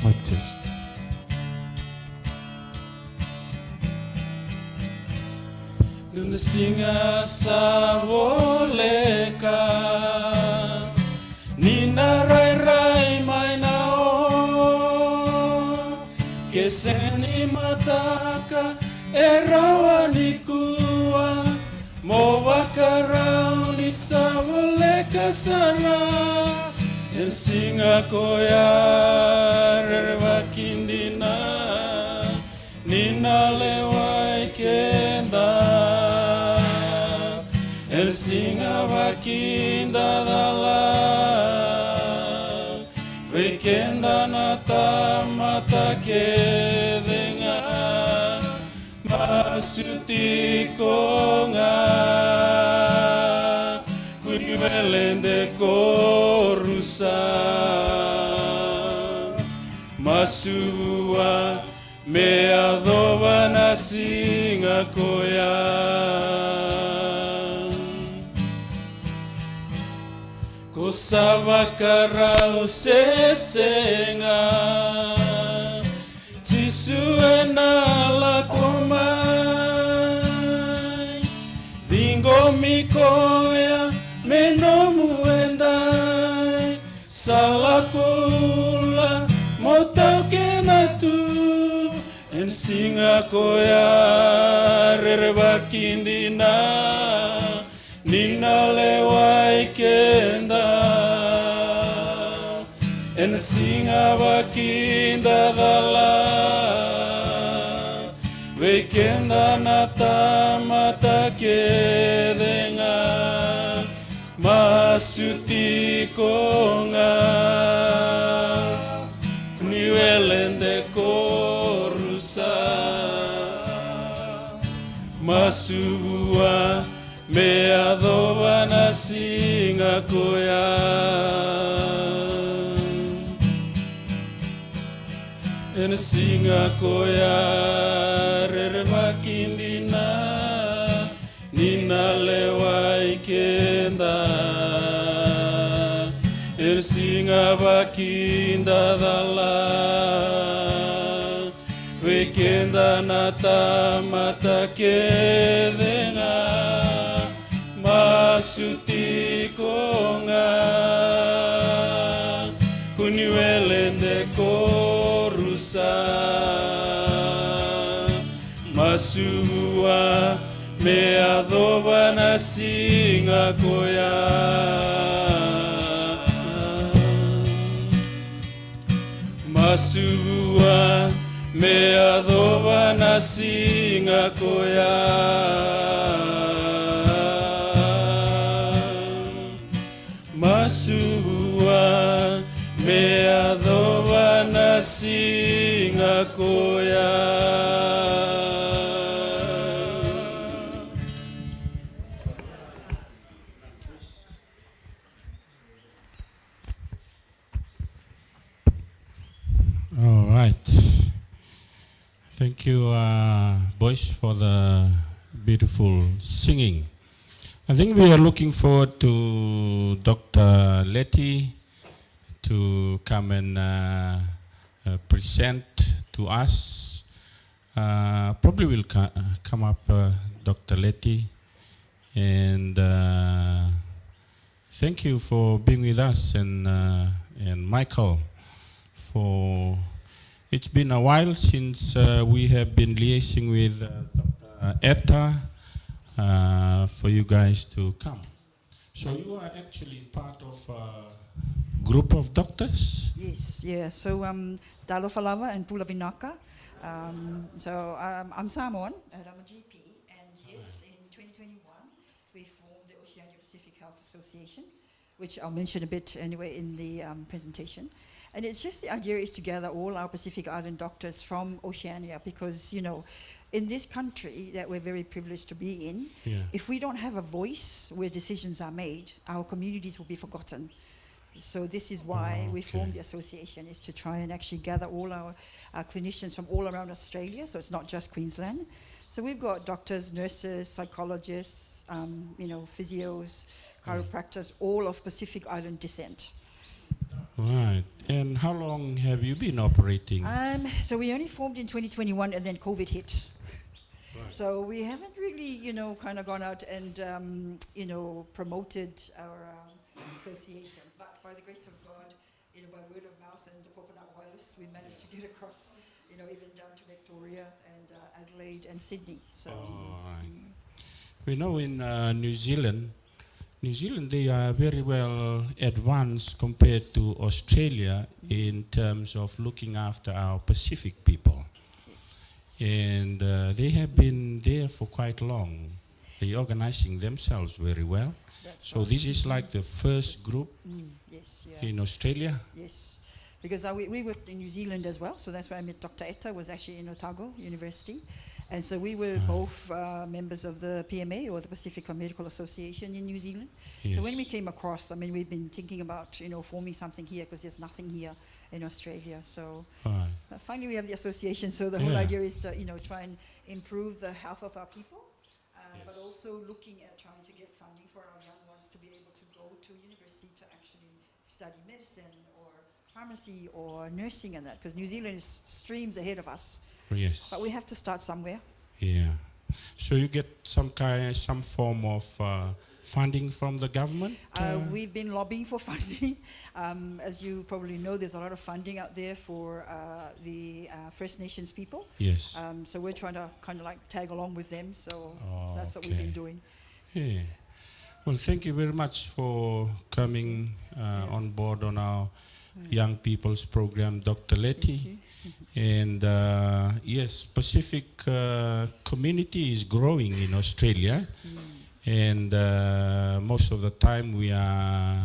like this. Nung singa sa woleka Nina rai rai mai nao Keseni mataka e rawani kua Mo wakarau ni sa woleka sana En singa koya rerwa kindina Nina lewai kenda El singa vakinda dala Vekenda nata mata kedenga Masuti konga Kurivelende korusa Masua me adoba na singa koya Kosava karau sesenga Tisuena la komai Vingo mikoya menomu endai Salakula motau kenatu En singa koya rereba kindina Nina lewai kenda En singa vakinda dala Vekenda nata mata kedenga Masuti konga Niwelende korusa Masubua me adoba na singa koya En singa koya rereba kindina Nina lewai kenda En singa vakinda dala Vekenda nata mata kedenga Masuti konga Kuniwelende korusa Masua me adoba na singa koya Masua me adoba na singa koya Masua me adoba na singa koya All right. Thank you, boys, for the beautiful singing. I think we are looking forward to Dr. Letty to come and present to us. Probably will come up, Dr. Letty. And thank you for being with us, and Michael, for it's been a while since we have been liaising with Dr. Etta for you guys to come. So you are actually part of a group of doctors? Yes, yeah. So Dalofalawa and Pulavinaca. So I'm Samoan, and I'm a GP. And yes, in 2021, we formed the Oceania Pacific Health Association, which I'll mention a bit anyway in the presentation. And it's just the idea is to gather all our Pacific Island doctors from Oceania because, you know, in this country that we're very privileged to be in, if we don't have a voice where decisions are made, our communities will be forgotten. So this is why we formed the association, is to try and actually gather all our clinicians from all around Australia, so it's not just Queensland. So we've got doctors, nurses, psychologists, physios, chiropractors, all of Pacific Island descent. Right. And how long have you been operating? So we only formed in 2021 and then COVID hit. Right. So we haven't really, kind of gone out and, promoted our association. But by the grace of God, by word of mouth and the coconut wireless, we managed to get across, even down to Victoria and Adelaide and Sydney. So. Right. We know in New Zealand, they are very well advanced compared to Australia in terms of looking after our Pacific people. Yes. And they have been there for quite long. They're organizing themselves very well. That's So right. this is like the first group Yes, yeah. in Australia. Yes, because we worked in New Zealand as well, so that's where I met Dr. Etta, was actually in Otago University. And so we were both members of the PMA, or the Pacific Medical Association in New Zealand. Yes. So when we came across, we've been thinking about, forming something here because there's nothing here in Australia. So Right. finally we have the association, so the whole Yeah. idea is to, try and improve the health of our people, but also looking at trying to get funding for our young ones to be able to go to university to actually study medicine or pharmacy or nursing and that, because New Zealand is streams ahead of us. Yes. But we have to start somewhere. Yeah. So you get some form of funding from the government? We've been lobbying for funding. As you probably know, there's a lot of funding out there for the First Nations people. Yes. So we're trying to kind of like tag along with them. So that's what we've okay. been doing. Yeah. Well, thank you very much for coming on board on our Young People's Program, Dr. Letty. And yes, Pacific community is growing in Australia. And most of the time we are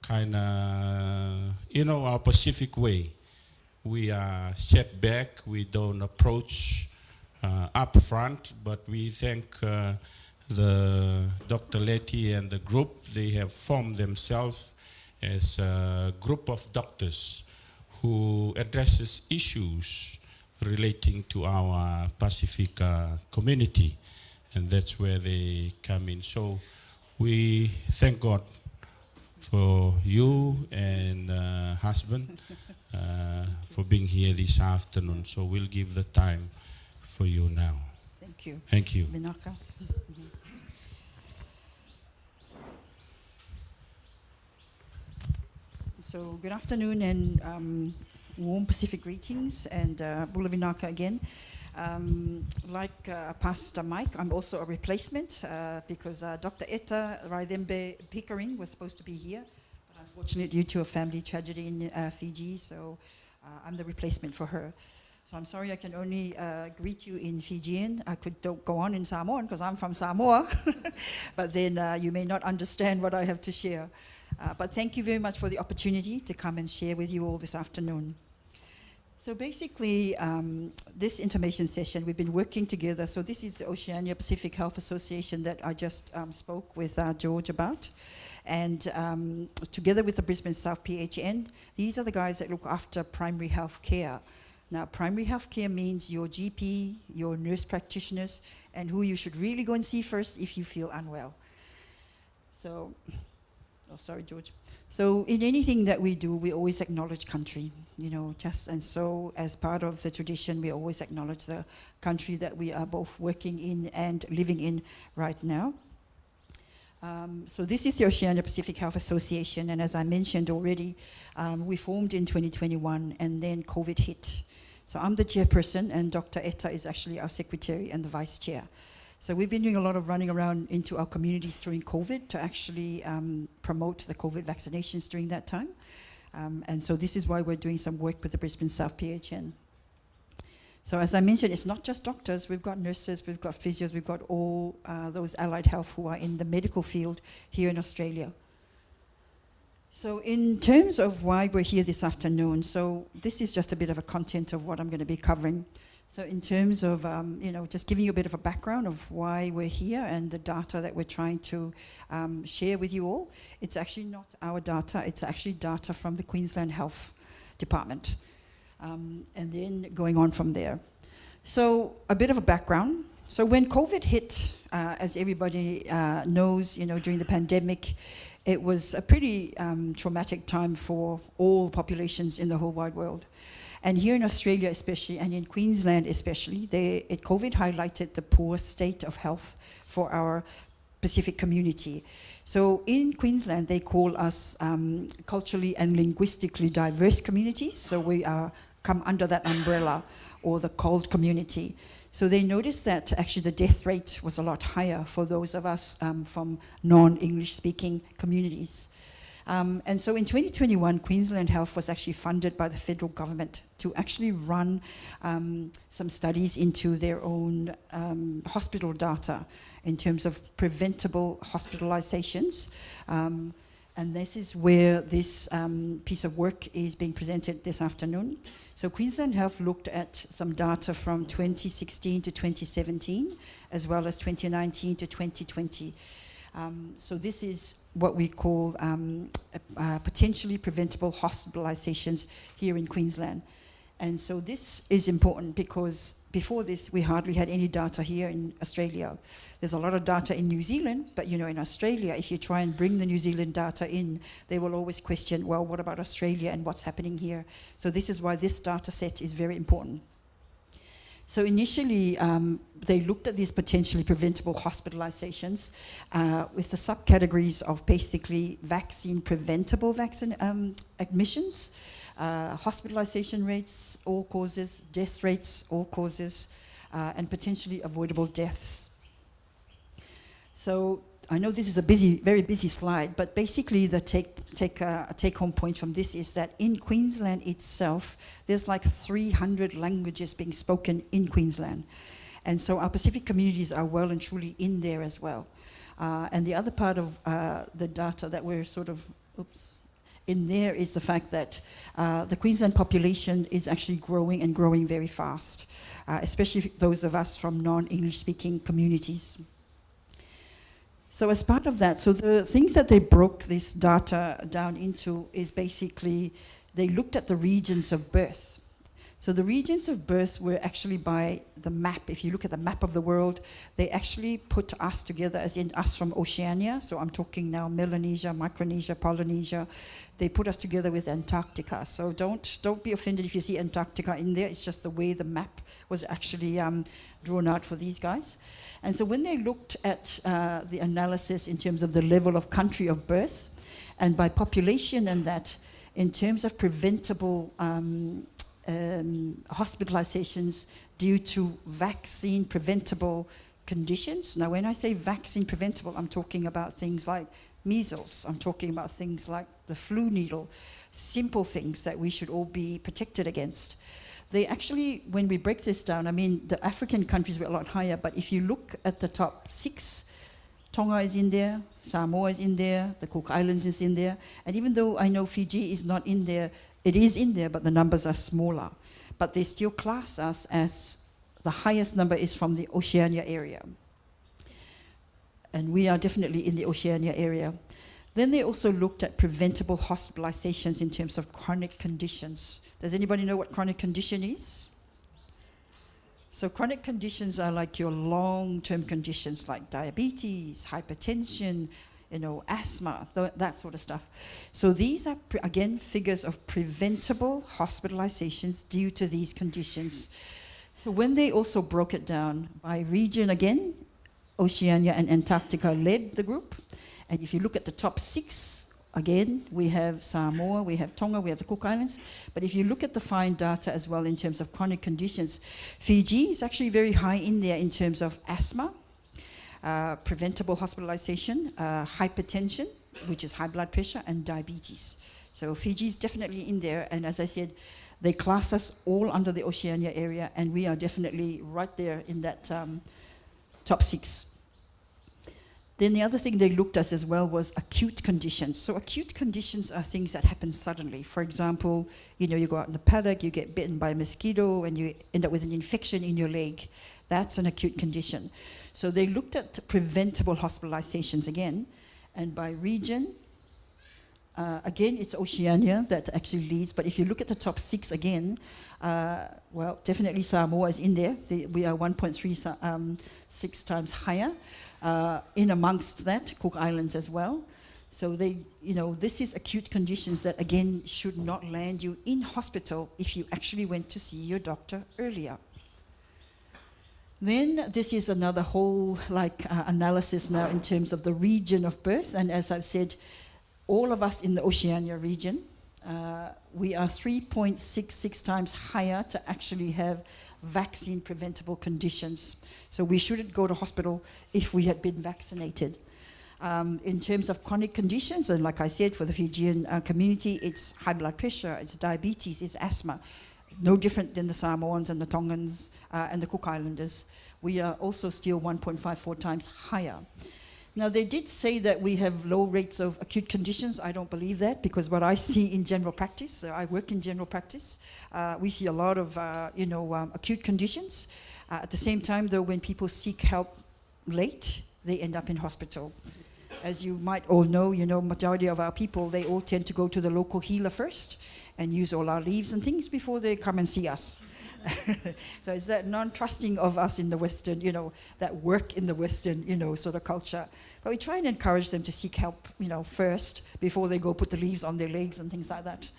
kind of, our Pacific way. We are set back, we don't approach up front, but we thank the Dr. Letty and the group. They have formed themselves as a group of doctors who addresses issues relating to our Pacific community. And that's where they come in. So we thank God for you and husband for being here this afternoon. So we'll give the time for you now. Thank you. Thank you. Minaka. So good afternoon and warm Pacific greetings, and Bula Vinaka again. Like Pastor Mike, I'm also a replacement because Dr. Etta Raidembe Pickering was supposed to be here, but unfortunately due to a family tragedy in Fiji, so I'm the replacement for her. So I'm sorry I can only greet you in Fijian. I could go on in Samoan because I'm from Samoa, but then you may not understand what I have to share. But thank you very much for the opportunity to come and share with you all this afternoon. So basically, this information session, we've been working together. So this is the Oceania Pacific Health Association that I just spoke with George about. And together with the Brisbane South PHN, these are the guys that look after primary health care. Now, primary health care means your GP, your nurse practitioners, and who you should really go and see first if you feel unwell. So, oh, sorry, George. So in anything that we do, we always acknowledge country, and so as part of the tradition, we always acknowledge the country that we are both working in and living in right now. So this is the Oceania Pacific Health Association, and as I mentioned already, we formed in 2021, and then COVID hit. So I'm the chairperson, and Dr. Etta is actually our secretary and the vice chair. So we've been doing a lot of running around into our communities during COVID to actually promote the COVID vaccinations during that time. And so this is why we're doing some work with the Brisbane South PHN. So as I mentioned, it's not just doctors. We've got nurses, we've got physios, we've got all those allied health who are in the medical field here in Australia. So in terms of why we're here this afternoon, so this is just a bit of a content of what I'm going to be covering. So in terms of, just giving you a bit of a background of why we're here and the data that we're trying to share with you all, it's actually not our data, it's actually data from the Queensland Health Department. And then going on from there. So a bit of a background. So when COVID hit, as everybody knows, during the pandemic, it was a pretty traumatic time for all populations in the whole wide world. And here in Australia especially, and in Queensland especially, COVID highlighted the poor state of health for our Pacific community. So in Queensland, they call us culturally and linguistically diverse communities. So we come under that umbrella, or the CALD community. So they noticed that actually the death rate was a lot higher for those of us from non-English speaking communities. And so in 2021, Queensland Health was actually funded by the federal government to actually run some studies into their own hospital data in terms of preventable hospitalizations. And this is where this piece of work is being presented this afternoon. So Queensland Health looked at some data from 2016 to 2017, as well as 2019 to 2020. So this is what we call potentially preventable hospitalizations here in Queensland. And so this is important because before this, we hardly had any data here in Australia. There's a lot of data in New Zealand, but you know, in Australia, if you try and bring the New Zealand data in, they will always question, well, what about Australia and what's happening here? So this is why this data set is very important. So initially, they looked at these potentially preventable hospitalizations with the subcategories of basically vaccine preventable admissions, hospitalization rates, all causes, death rates, all causes, and potentially avoidable deaths. So I know this is a very busy slide, but basically the take-home point from this is that in Queensland itself, there's like 300 languages being spoken in Queensland. And so our Pacific communities are well and truly in there as well. And the other part of the data that we're sort of, in there is the fact that the Queensland population is actually growing and growing very fast, especially those of us from non-English speaking communities. So as part of that, so the things that they broke this data down into is basically, they looked at the regions of birth. So the regions of birth were actually by the map. If you look at the map of the world, they actually put us together, as in us from Oceania. So I'm talking now Melanesia, Micronesia, Polynesia. They put us together with Antarctica. So don't be offended if you see Antarctica in there. It's just the way the map was actually drawn out for these guys. And so when they looked at the analysis in terms of the level of country of birth, and by population and that, in terms of preventable hospitalizations due to vaccine preventable conditions. Now, when I say vaccine preventable, I'm talking about things like measles. I'm talking about things like the flu needle, simple things that we should all be protected against. They actually, when we break this down, I mean, the African countries were a lot higher, but if you look at the top 6, Tonga is in there, Samoa is in there, the Cook Islands is in there, and even though I know Fiji is not in there, it is in there, but the numbers are smaller. But they still class us as the highest number is from the Oceania area. And we are definitely in the Oceania area. Then they also looked at preventable hospitalizations in terms of chronic conditions. Does anybody know what chronic condition is? So chronic conditions are like your long-term conditions like diabetes, hypertension, asthma, that sort of stuff. So these are, again, figures of preventable hospitalizations due to these conditions. So when they also broke it down by region again, Oceania and Antarctica led the group. And if you look at the top 6, again, we have Samoa, we have Tonga, we have the Cook Islands. But if you look at the fine data as well in terms of chronic conditions, Fiji is actually very high in there in terms of asthma, preventable hospitalization, hypertension, which is high blood pressure, and diabetes. So Fiji is definitely in there. And as I said, they class us all under the Oceania area, and we are definitely right there in that top 6. Then the other thing they looked at as well was acute conditions. So acute conditions are things that happen suddenly. For example, you go out in the paddock, you get bitten by a mosquito, and you end up with an infection in your leg. That's an acute condition. So they looked at preventable hospitalizations again, and by region, again, it's Oceania that actually leads. But if you look at the top 6 again, well, definitely Samoa is in there. We are 1.36 times higher. In amongst that, Cook Islands as well. So this is acute conditions that again should not land you in hospital if you actually went to see your doctor earlier. Then this is another whole analysis now in terms of the region of birth. And as I've said, all of us in the Oceania region, we are 3.66 times higher to actually have vaccine preventable conditions. So we shouldn't go to hospital if we had been vaccinated. In terms of chronic conditions, and like I said, for the Fijian community, it's high blood pressure, it's diabetes, it's asthma. No different than the Samoans and the Tongans and the Cook Islanders. We are also still 1.54 times higher. Now, they did say that we have low rates of acute conditions. I don't believe that, because what I see in general practice, so I work in general practice, we see a lot of acute conditions. At the same time, though, when people seek help late, they end up in hospital. As you might all know, majority of our people, they all tend to go to the local healer first and use all our leaves and things before they come and see us. So it's that non-trusting of us in the Western, that work in the Western, sort of culture. But we try and encourage them to seek help, first before they go put the leaves on their legs and things like that.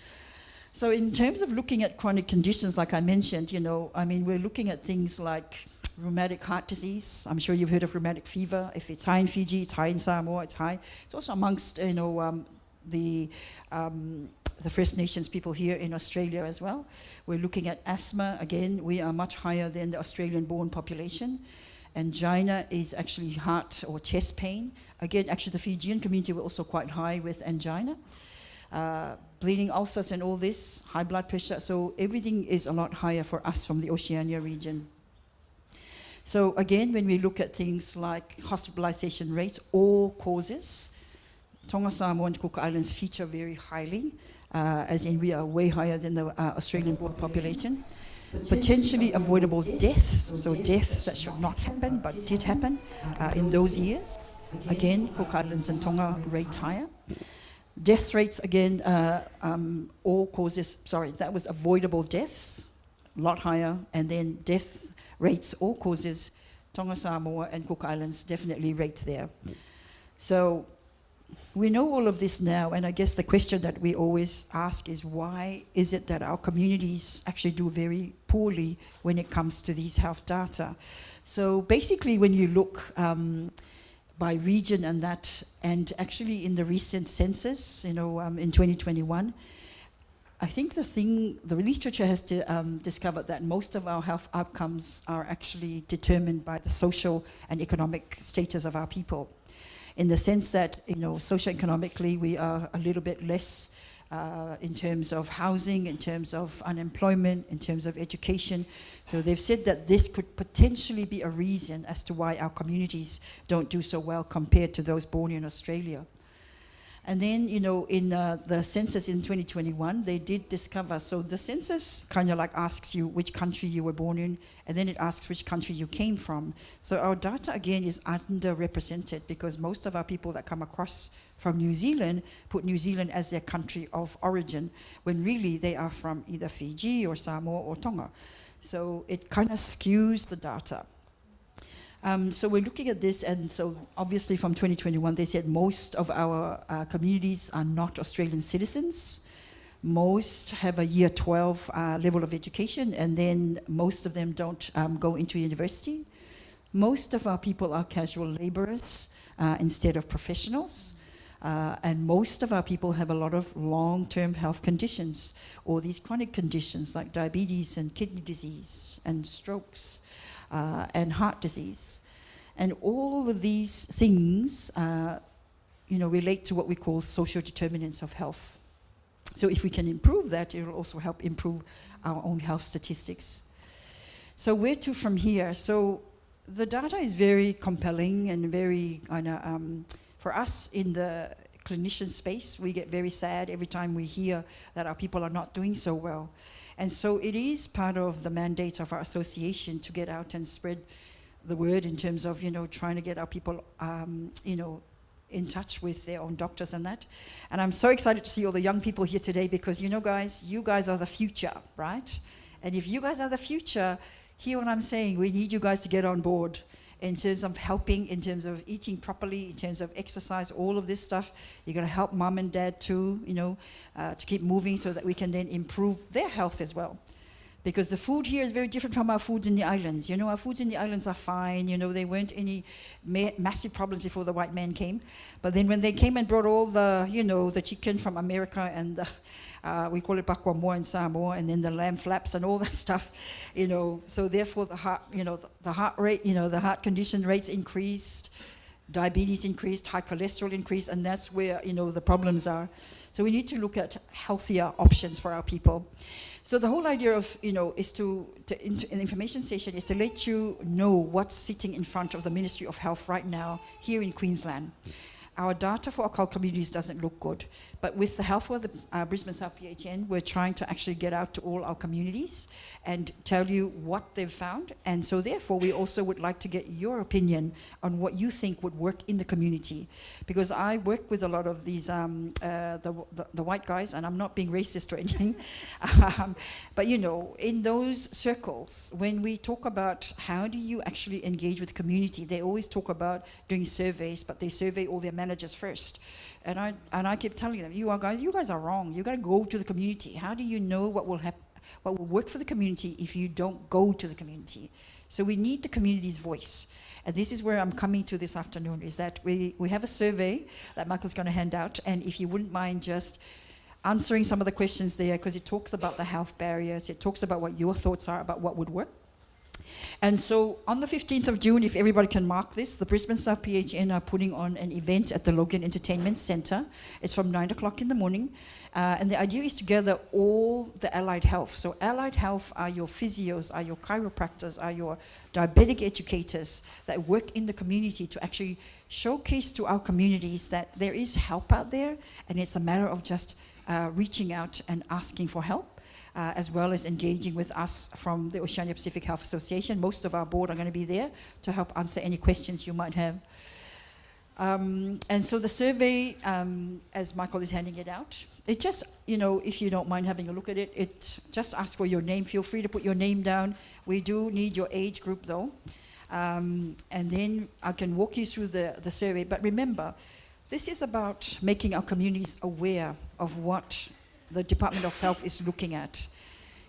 So in terms of looking at chronic conditions, like I mentioned, we're looking at things like rheumatic heart disease. I'm sure you've heard of rheumatic fever. If it's high in Fiji, it's high in Samoa, it's high. It's also amongst, the First Nations people here in Australia as well. We're looking at asthma. Again, we are much higher than the Australian-born population. Angina is actually heart or chest pain. Again, actually the Fijian community were also quite high with angina. Bleeding ulcers and all this, high blood pressure. So everything is a lot higher for us from the Oceania region. So again, when we look at things like hospitalization rates, all causes, Tonga, Samoa and Cook Islands feature very highly, as in we are way higher than the Australian-born population. Potentially avoidable deaths, so deaths that should not happen but did happen in those years. Again, Cook Islands and Tonga rate higher. Death rates, again, all causes, that was avoidable deaths, a lot higher, and then death rates, all causes, Tonga, Samoa and Cook Islands definitely rate there. So we know all of this now, and I guess the question that we always ask is, why is it that our communities actually do very poorly when it comes to these health data? So basically, when you look by region and that, and actually in the recent census, in 2021, I think the literature has discovered that most of our health outcomes are actually determined by the social and economic status of our people. In the sense that, socioeconomically, we are a little bit less in terms of housing, in terms of unemployment, in terms of education. So they've said that this could potentially be a reason as to why our communities don't do so well compared to those born in Australia. And then, in the census in 2021, they did discover, so the census kind of asks you which country you were born in, and then it asks which country you came from. So our data, again, is underrepresented because most of our people that come across from New Zealand put New Zealand as their country of origin, when really they are from either Fiji or Samoa or Tonga. So it kind of skews the data. So we're looking at this, and so obviously from 2021, they said most of our communities are not Australian citizens. Most have a year 12 level of education, and then most of them don't go into university. Most of our people are casual laborers instead of professionals. And most of our people have a lot of long-term health conditions, or these chronic conditions like diabetes and kidney disease and strokes. And heart disease. And all of these things, relate to what we call social determinants of health. So if we can improve that, it will also help improve our own health statistics. So where to from here? So the data is very compelling and very, for us in the clinician space, we get very sad every time we hear that our people are not doing so well. And so it is part of the mandate of our association to get out and spread the word in terms of, trying to get our people, in touch with their own doctors and that. And I'm so excited to see all the young people here today because, guys, you guys are the future, right? And if you guys are the future, hear what I'm saying. We need you guys to get on board in terms of helping, in terms of eating properly, in terms of exercise, all of this stuff. You got to help mom and dad too, to keep moving so that we can then improve their health as well. Because the food here is very different from our foods in the islands. Our foods in the islands are fine. They weren't any massive problems before the white man came. But then when they came and brought all the, the chicken from America and we call it bakwamoa in Samoa, and then the lamb flaps and all that stuff, So therefore the heart, the heart rate, the heart condition rates increased, diabetes increased, high cholesterol increased, and that's where, the problems are. So we need to look at healthier options for our people. So the whole idea of, is an information session is to let you know what's sitting in front of the Ministry of Health right now here in Queensland. Our data for our communities doesn't look good, but with the help of the Brisbane South PHN, we're trying to actually get out to all our communities and tell you what they've found. And so therefore, we also would like to get your opinion on what you think would work in the community. Because I work with a lot of these, the white guys, and I'm not being racist or anything, but in those circles, when we talk about how do you actually engage with the community, they always talk about doing surveys, but they survey all their managers first. And I keep telling them, you guys are wrong. You got to go to the community. How do you know what will work for the community if you don't go to the community? So we need the community's voice. And this is where I'm coming to this afternoon, is that we have a survey that Michael's going to hand out. And if you wouldn't mind just answering some of the questions there, because it talks about the health barriers. It talks about what your thoughts are about what would work. And so on the 15th of June, if everybody can mark this, the Brisbane South PHN are putting on an event at the Logan Entertainment Centre. It's from 9 o'clock in the morning. And the idea is to gather all the allied health. So allied health are your physios, are your chiropractors, are your diabetic educators that work in the community to actually showcase to our communities that there is help out there, and it's a matter of just reaching out and asking for help. As well as engaging with us from the Oceania Pacific Health Association. Most of our board are going to be there to help answer any questions you might have. And so the survey, as Michael is handing it out, it just, if you don't mind having a look at it, it just asks for your name. Feel free to put your name down. We do need your age group though. And then I can walk you through the survey. But remember, this is about making our communities aware of what the Department of Health is looking at.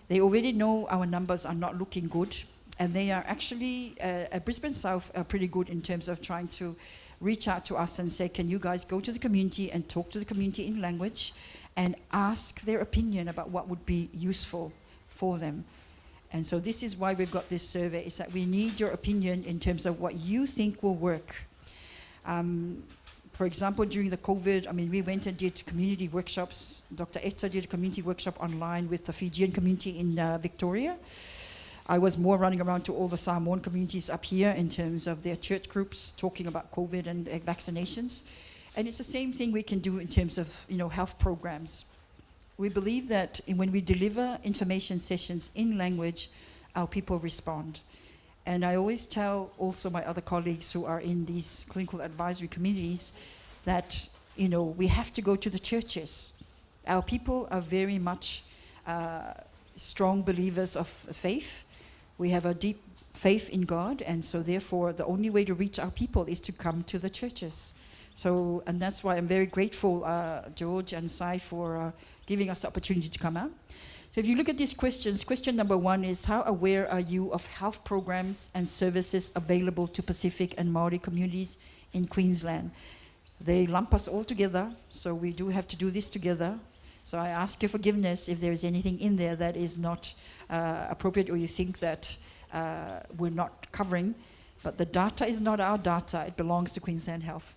They already know our numbers are not looking good, and they are actually, at Brisbane South, are pretty good in terms of trying to reach out to us and say, can you guys go to the community and talk to the community in language and ask their opinion about what would be useful for them. And so this is why we've got this survey, is that we need your opinion in terms of what you think will work. For example, during the COVID, we went and did community workshops. Dr. Etta did a community workshop online with the Fijian community in Victoria. I was more running around to all the Samoan communities up here in terms of their church groups, talking about COVID and vaccinations. And it's the same thing we can do in terms of health programs. We believe that when we deliver information sessions in language, our people respond. And I always tell also my other colleagues who are in these clinical advisory committees that, we have to go to the churches. Our people are very much strong believers of faith. We have a deep faith in God, and so therefore the only way to reach our people is to come to the churches. So, and that's why I'm very grateful, George and Sai, for giving us the opportunity to come out. So if you look at these questions, question number 1 is, how aware are you of health programs and services available to Pacific and Maori communities in Queensland? They lump us all together, so we do have to do this together. So I ask your forgiveness if there is anything in there that is not appropriate, or you think that we're not covering. But the data is not our data, it belongs to Queensland Health.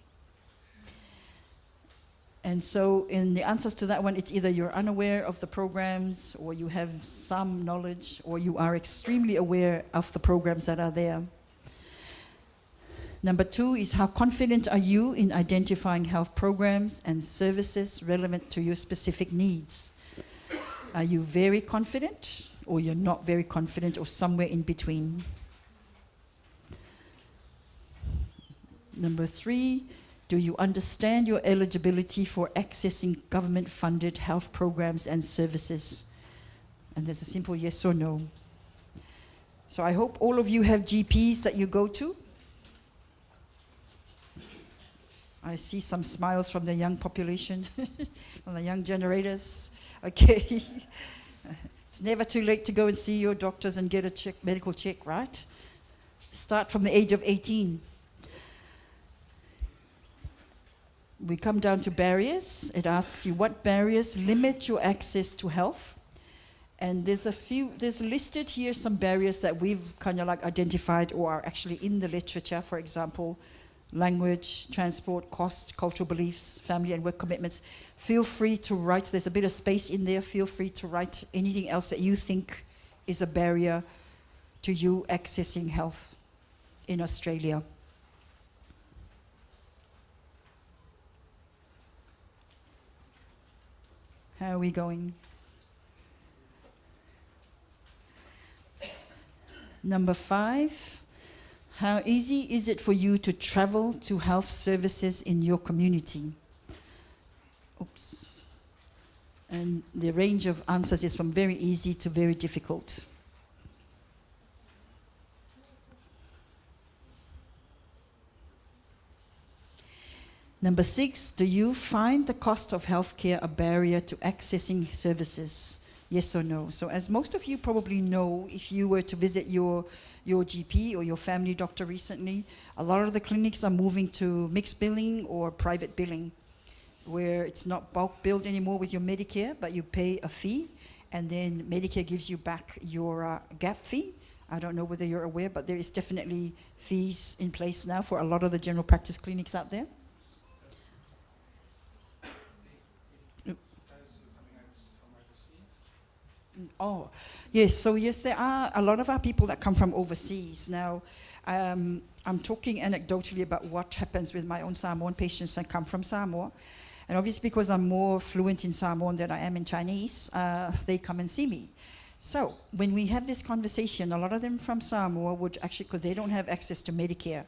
And so in the answers to that one, it's either you're unaware of the programs, or you have some knowledge, or you are extremely aware of the programs that are there. Number 2 is, how confident are you in identifying health programs and services relevant to your specific needs? Are you very confident, or you're not very confident, or somewhere in between? Number 3, do you understand your eligibility for accessing government-funded health programs and services? And there's a simple yes or no. So I hope all of you have GPs that you go to. I see some smiles from the young population, from the young generators. Okay. It's never too late to go and see your doctors and get a medical check, right? Start from the age of 18. We come down to barriers. It asks you what barriers limit your access to health. And there's listed here some barriers that we've kind of like identified or are actually in the literature. For example, language, transport, cost, cultural beliefs, family and work commitments. Feel free to write, there's a bit of space in there, feel free to write anything else that you think is a barrier to you accessing health in Australia. How are we going? Number 5. How easy is it for you to travel to health services in your community? Oops. And the range of answers is from very easy to very difficult. Number 6, do you find the cost of healthcare a barrier to accessing services? Yes or no? So as most of you probably know, if you were to visit your GP or your family doctor recently, a lot of the clinics are moving to mixed billing or private billing, where it's not bulk billed anymore with your Medicare, but you pay a fee, and then Medicare gives you back your gap fee. I don't know whether you're aware, but there is definitely fees in place now for a lot of the general practice clinics out there. Oh, yes. So yes, there are a lot of our people that come from overseas. Now, I'm talking anecdotally about what happens with my own Samoan patients that come from Samoa. And obviously because I'm more fluent in Samoan than I am in Chinese, they come and see me. So when we have this conversation, a lot of them from Samoa would actually, because they don't have access to Medicare,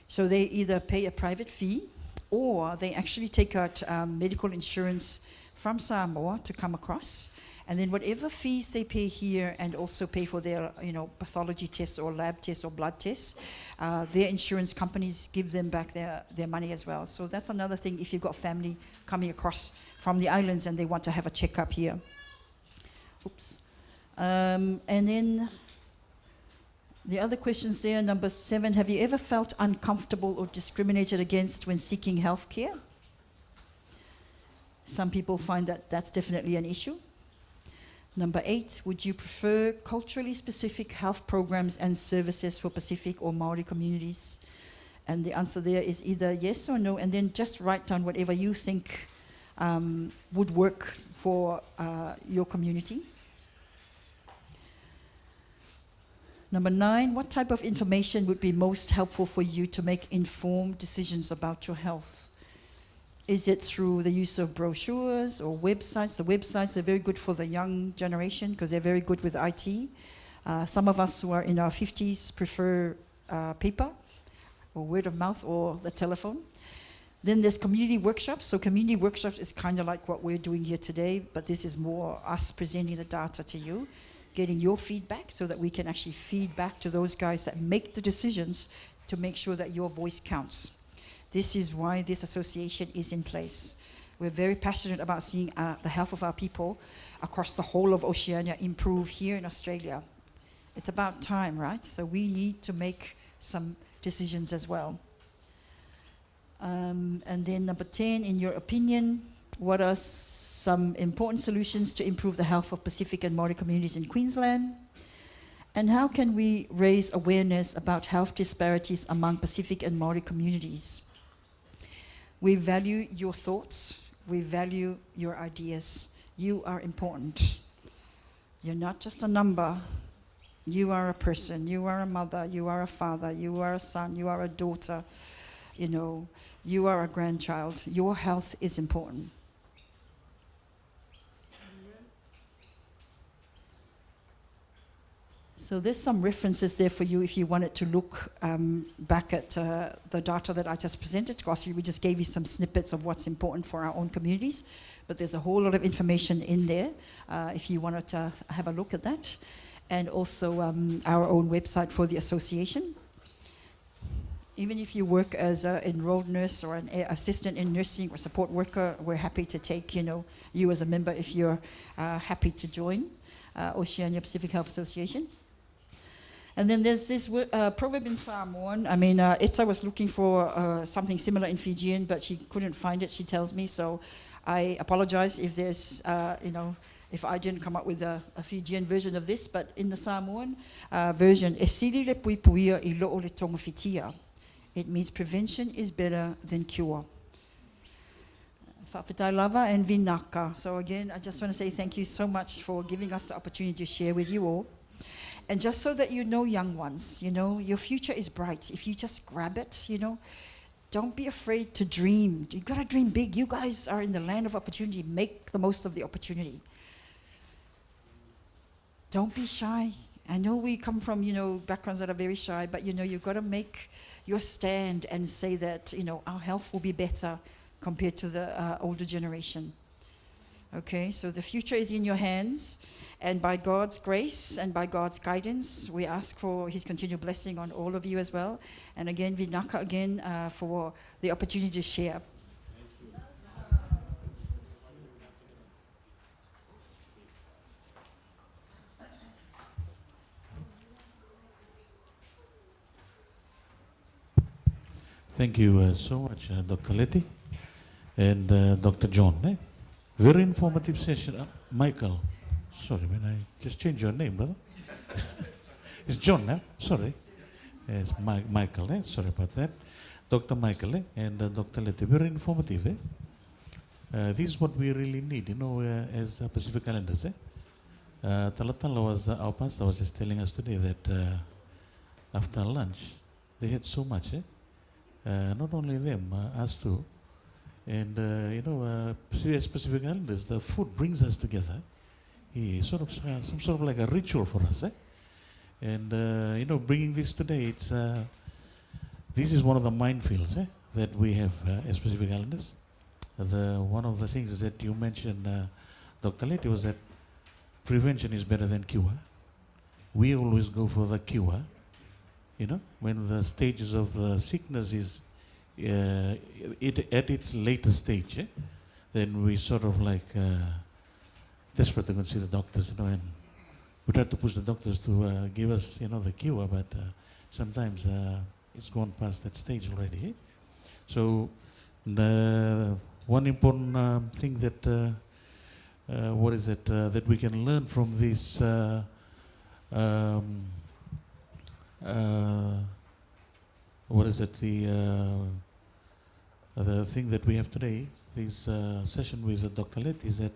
so they either pay a private fee or they actually take out medical insurance from Samoa to come across. And then whatever fees they pay here and also pay for their, pathology tests or lab tests or blood tests, their insurance companies give them back their money as well. So that's another thing if you've got family coming across from the islands and they want to have a checkup here. Oops. And then the other questions there, number 7, have you ever felt uncomfortable or discriminated against when seeking health care? Some people find that that's definitely an issue. Number 8, would you prefer culturally specific health programs and services for Pacific or Maori communities? And the answer there is either yes or no, and then just write down whatever you think would work for your community. Number 9, what type of information would be most helpful for you to make informed decisions about your health? Is it through the use of brochures or websites? The websites are very good for the young generation because they're very good with IT. Some of us who are in our 50s prefer paper or word of mouth or the telephone. Then there's community workshops. So community workshops is kind of like what we're doing here today, but this is more us presenting the data to you, getting your feedback so that we can actually feed back to those guys that make the decisions to make sure that your voice counts. This is why this association is in place. We're very passionate about seeing the health of our people across the whole of Oceania improve here in Australia. It's about time, right? So we need to make some decisions as well. And then number 10, in your opinion, what are some important solutions to improve the health of Pacific and Maori communities in Queensland? And how can we raise awareness about health disparities among Pacific and Maori communities? We value your thoughts. We value your ideas. You are important. You're not just a number. You are a person. You are a mother. You are a father. You are a son. You are a daughter. You are a grandchild. Your health is important. So there's some references there for you if you wanted to look back at the data that I just presented. Because we just gave you some snippets of what's important for our own communities. But there's a whole lot of information in there if you wanted to have a look at that. And also our own website for the association. Even if you work as an enrolled nurse or an assistant in nursing or support worker, we're happy to take, you as a member if you're happy to join Oceania Pacific Health Association. And then there's this proverb in Samoan. I mean, Ita was looking for something similar in Fijian, but she couldn't find it, she tells me. So I apologize if there's, if I didn't come up with a Fijian version of this. But in the Samoan version, e siri le puipuia I lo'o le tonga fitia. It means prevention is better than cure. Whawhitai lava and vinaka. So again, I just want to say thank you so much for giving us the opportunity to share with you all. And just so that you know, young ones, your future is bright. If you just grab it, don't be afraid to dream. You got to dream big. You guys are in the land of opportunity. Make the most of the opportunity. Don't be shy. I know we come from, backgrounds that are very shy, but, you've got to make your stand and say that, our health will be better compared to the older generation. Okay, so the future is in your hands. And by God's grace and by God's guidance, we ask for His continued blessing on all of you as well. And again, vinaka again for the opportunity to share. Thank you so much, Dr. Letty and Dr. John. Very informative session. Michael. Sorry, man, I just changed your name, brother. It's John, eh? Sorry. It's Michael, eh? Sorry about that. Dr. Michael and Dr. Letty, very informative, eh? This is what we really need, as Pacific Islanders, eh? Talatala was, our pastor was just telling us today that after lunch, they had so much, eh? Not only them, us too. And, as Pacific Islanders, the food brings us together. Sort of some sort of like a ritual for us, eh? And bringing this today, it's this is one of the minefields that we have as Pacific Islanders. One of the things that you mentioned, Dr. Letty, was that prevention is better than cure. We always go for the cure, when the stages of the sickness is at its later stage, then we sort of like desperate to go and see the doctors, and we try to push the doctors to give us, the cure, but sometimes it's gone past that stage already. So the one important thing that, that we can learn from this the thing that we have today, this session with Dr. Letty, is that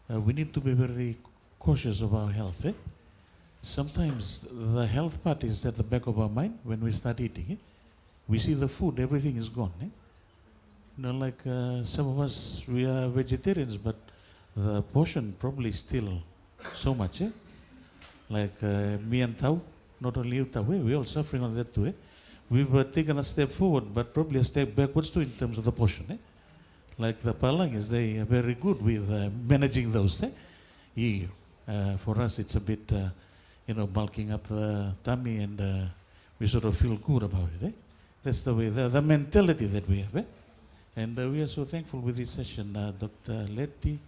we need to be very cautious of our health. Sometimes the health part is at the back of our mind when we start eating. We see the food, everything is gone. Like some of us, we are vegetarians, but the portion probably still so much. Like me and Tau, not only you, Tau, we're all suffering on that too. We've taken a step forward, but probably a step backwards too in terms of the portion. Like the Palangis, they are very good with managing those. For us, it's a bit, bulking up the tummy, and we sort of feel good about it. That's the way, the mentality that we have. And we are so thankful with this session, Dr. Letty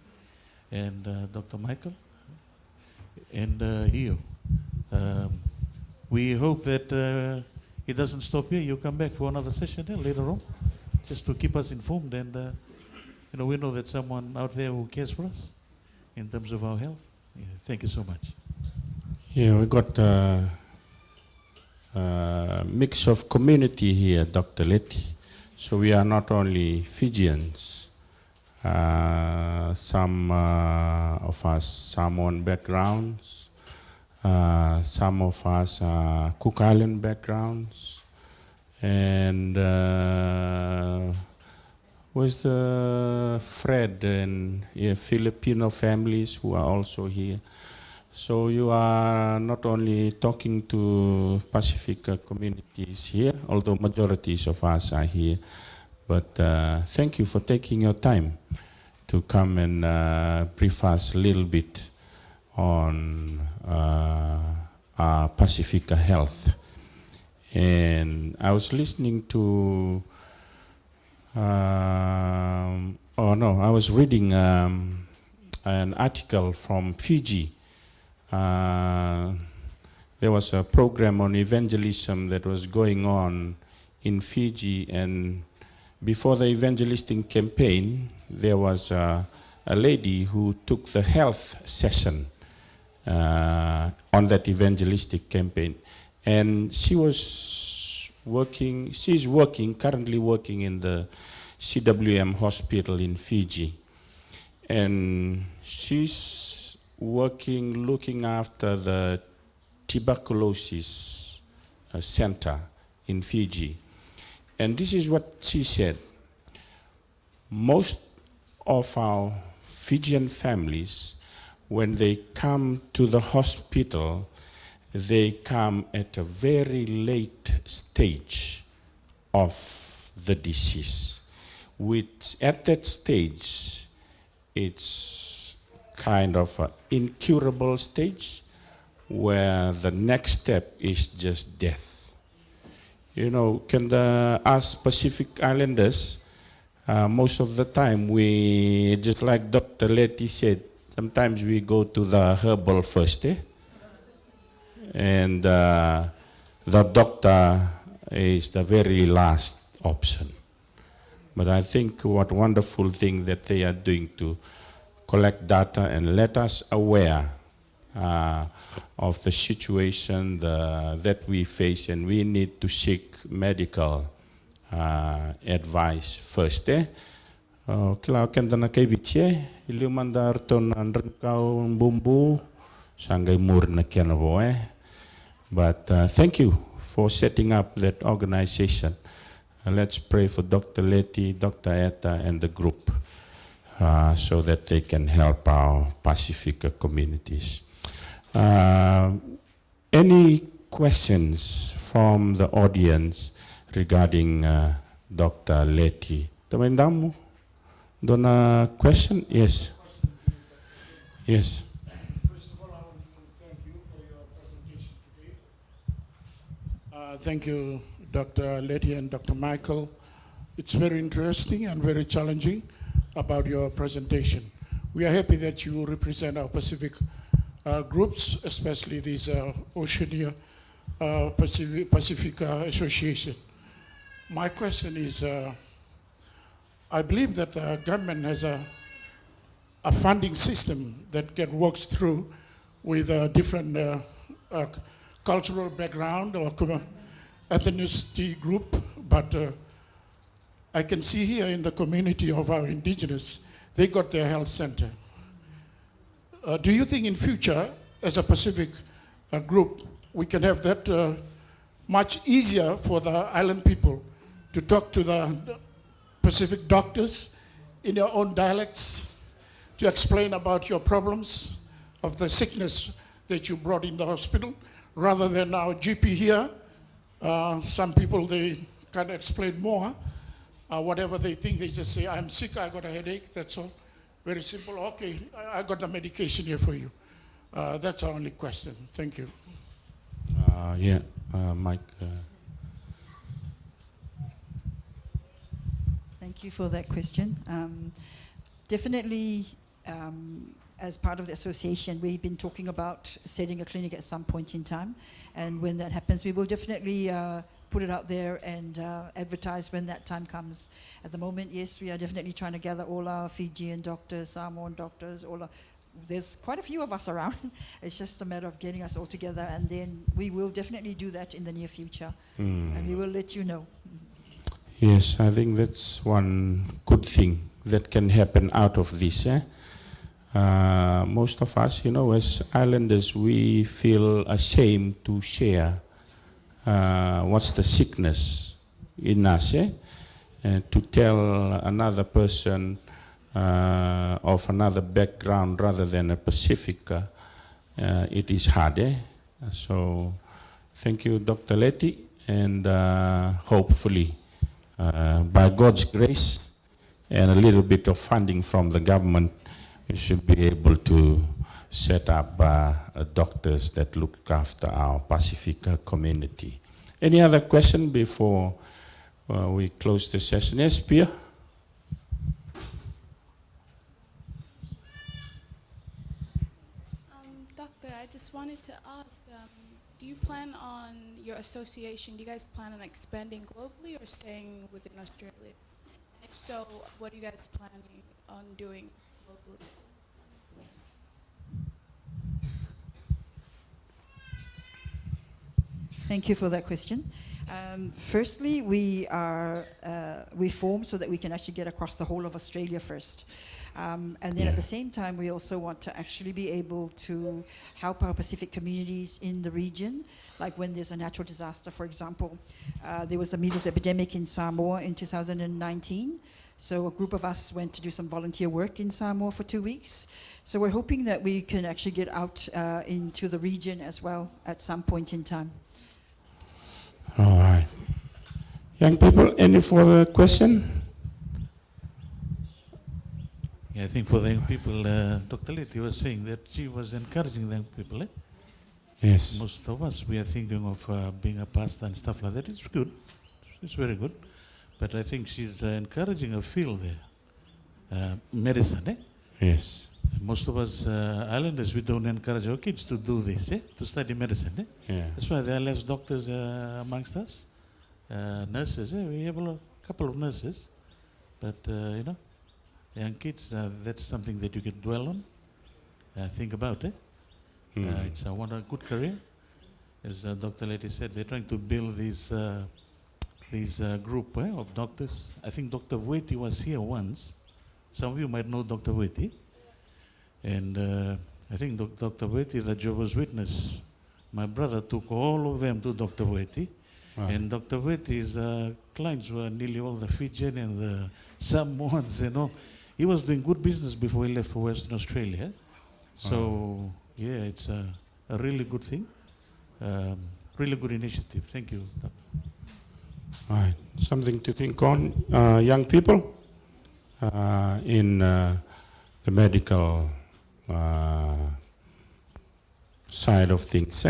and Dr. Michael and you. We hope that it doesn't stop here. You come back for another session later on, just to keep us informed. And we know that someone out there who cares for us in terms of our health. Thank you so much. Yeah, we got a mix of community here, Dr. Letty. So we are not only Fijians, some of us Samoan backgrounds, some of us Cook Island backgrounds, and with the Fred and Filipino families who are also here. So you are not only talking to Pacific communities here, although majorities of us are here, but thank you for taking your time to come and brief us a little bit on our Pacifica health. And I was listening to, I was reading an article from Fiji. There was a program on evangelism that was going on in Fiji, and before the evangelistic campaign, there was a lady who took the health session on that evangelistic campaign. And she's currently working in the CWM hospital in Fiji. And she's looking after the tuberculosis center in Fiji. And this is what she said. Most of our Fijian families, when they come to the hospital, they come at a very late stage of the disease, which at that stage, it's kind of an incurable stage where the next step is just death. You know, us Pacific Islanders, most of the time we, just like Dr. Letty said, sometimes we go to the herbal first, and the doctor is the very last option. But I think what wonderful thing that they are doing to collect data and let us aware of the situation that we face, and we need to seek medical advice first. Kila kenda na kay viche, ilumandar ton andrkau bumbu, sangay mur na kianavo. But thank you for setting up that organization. Let's pray for Dr. Letty, Dr. Etta, and the group so that they can help our Pacific communities. Any questions from the audience regarding Dr. Letty? Tamandamu? Dona question? Yes. Yes. First of all, I want to thank you for your presentation today. Thank you, Dr. Letty and Dr. Michael. It's very interesting and very challenging about your presentation. We are happy that you represent our Pacific groups, especially this Oceania Pacific Association. My question is, I believe that the government has a funding system that works through with different cultural background or ethnicity group, but I can see here in the community of our indigenous, they got their health center. Do you think in future, as a Pacific group, we can have that much easier for the island people to talk to the Pacific doctors in their own dialects to explain about your problems of the sickness that you brought in the hospital, rather than our GP here? Some people, they can't explain more. Whatever they think, they just say, I'm sick, I got a headache, that's all. Very simple. Okay, I got the medication here for you. That's our only question. Thank you. Mike. Thank you for that question. Definitely, as part of the association, we've been talking about setting a clinic at some point in time. And when that happens, we will definitely put it out there and advertise when that time comes. At the moment, yes, we are definitely trying to gather all our Fijian doctors, Samoan doctors, there's quite a few of us around. It's just a matter of getting us all together, and then we will definitely do that in the near future. And we will let you know. Yes, I think that's one good thing that can happen out of this. Most of us, as islanders, we feel ashamed to share what's the sickness in us. And to tell another person of another background rather than a Pacific, it is hard. So thank you, Dr. Letty, and hopefully by God's grace and a little bit of funding from the government, we should be able to set up doctors that look after our Pacific community. Any other question before we close the session? Yes, Pia? Doctor, I just wanted to ask, do you plan on your association, do you guys plan on expanding globally or staying within Australia? If so, what are you guys planning on doing globally? Thank you for that question. Firstly, we formed so that we can actually get across the whole of Australia first. And then at the same time, we also want to actually be able to help our Pacific communities in the region, like when there's a natural disaster, for example. There was a measles epidemic in Samoa in 2019. So a group of us went to do some volunteer work in Samoa for 2 weeks. So we're hoping that we can actually get out into the region as well at some point in time. All right. Young people, any further question? Yeah, I think for the young people, Dr. Letty was saying that she was encouraging the young people. Yes. Most of us, we are thinking of being a pastor and stuff like that. It's good. It's very good. But I think she's encouraging a field there. Medicine, Yes. Most of us islanders, we don't encourage our kids to do this, to study medicine. Yeah. That's why there are less doctors amongst us. Nurses, we have a couple of nurses. But, young kids, that's something that you can dwell on, think about. It's a good career. As Dr. Letty said, they're trying to build this group of doctors. I think Dr. Waiti was here once. Some of you might know Dr. Waiti. And I think Dr. Waiti, the Jehovah's Witness, my brother took all of them to Dr. Waiti. Wow. And Dr. Waiti's clients were nearly all the Fijian and the Samoans and all. He was doing good business before he left for Western Australia. So, yeah, it's a really good thing. Really good initiative. Thank you, Doctor. All right. Something to think on, young people, in the medical side of things.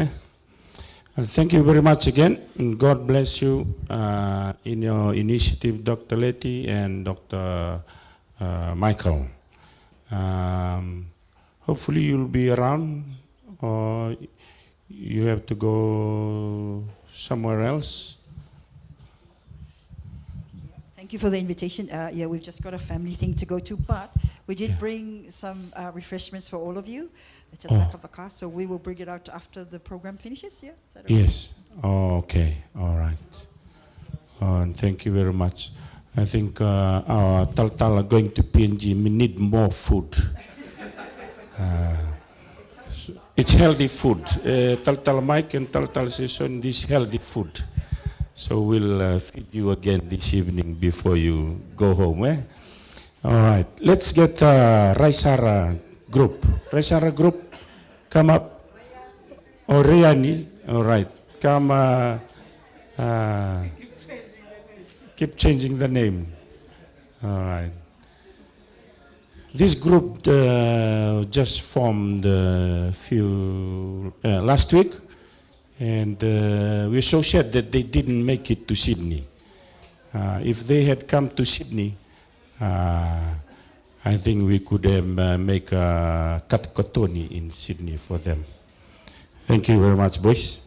Thank you very much again. And God bless you in your initiative, Dr. Letty and Dr. Michael. Hopefully you'll be around, or you have to go somewhere else. Thank you for the invitation. Yeah, we've just got a family thing to go to, but we did bring some refreshments for all of you. It's at the back of the car, so we will bring it out after the program finishes. Yeah, is that okay? Yes. Oh, okay. All right. And thank you very much. I think our Taltal are going to PNG. We need more food. It's healthy food. Taltal Mike and Taltal Session, this healthy food. So we'll feed you again this evening before you go home. All right. Let's get Raisara group. Raisara group, come up. Or Riani. All right. Come. Keep changing the name. All right. This group just formed last week. And we're so sad that they didn't make it to Sydney. If they had come to Sydney, I think we could have make a katkotoni in Sydney for them. Thank you very much, boys.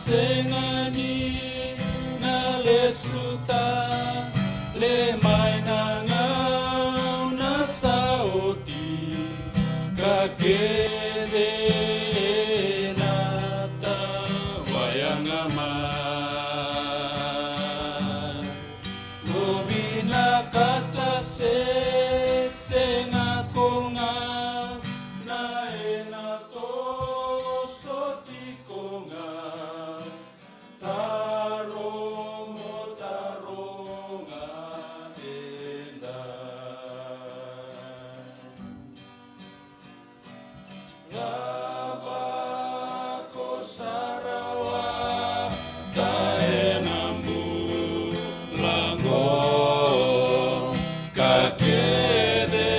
sengani na le suta le mai na ngau na sauti ka kede na ta wayanga mai gobina kata se senga konga na ena to soti konga tarongo taronga enda lava ko sarawa taenambu lango kakede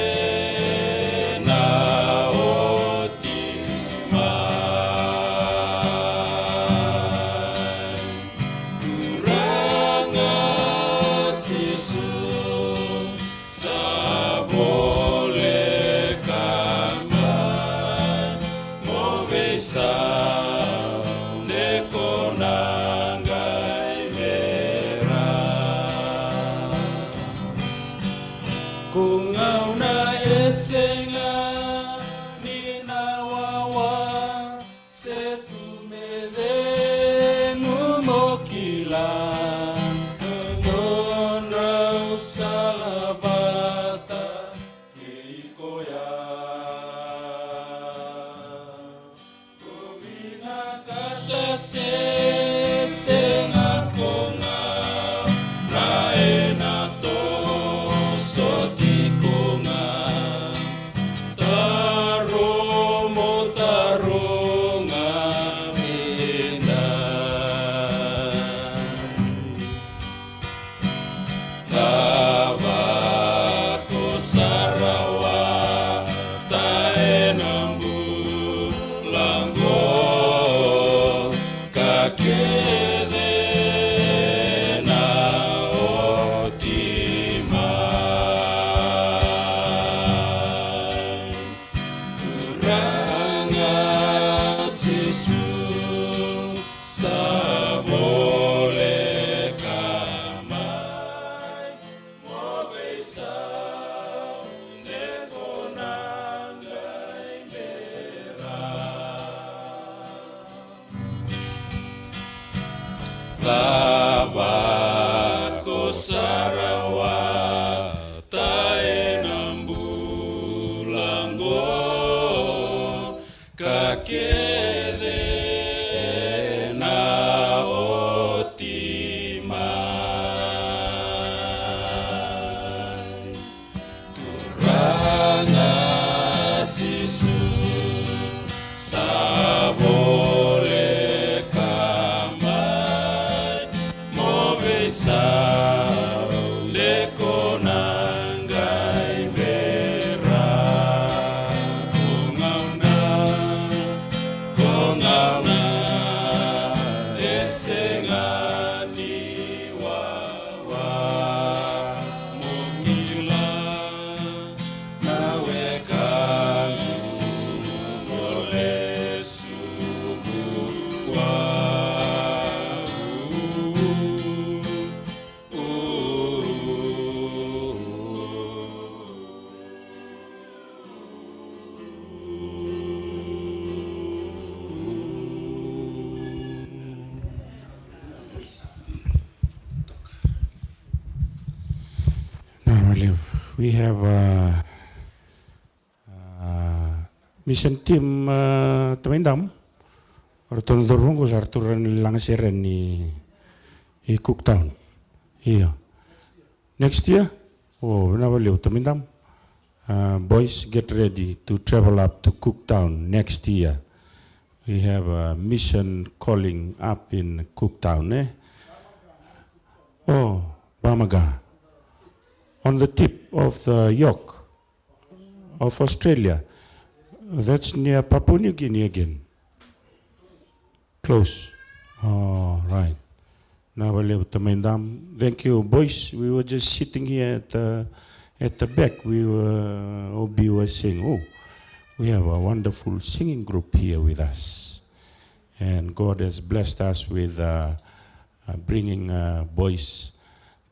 na oti mai kuranga tisu sabole kamai mo besa ne konanga imera kungau na esenga ni na wawa se tu me de mukila ngonra salabata keikoya Kovina kata se senga konga na ena to soti konga taromo taronga menda lava ko sarawa taenambu lango kakede na oti mai kuranga Jesu sabole kamai mo besa ne konanga imera lava ko sarawa taenambu lango kakede na oti mai kuranga Jesu sabole kamai mo besa le konanga imera kongauna esengani wawa mukila nawe kangu ole subukwa Now, we have mission team Tamindam. Artun Durungus Arturan Langasiran ni Cooktown. Here. Next year, Navaliu Tamindam. Boys, get ready to travel up to Cooktown next year. We have a mission calling up in Cooktown. Oh, Bamaga. On the tip of the yoke of Australia. That's near Papua New Guinea again. Close. Oh, right. Thank you, boys. We were just sitting here at the back. Obi was saying, oh, we have a wonderful singing group here with us. And God has blessed us with bringing boys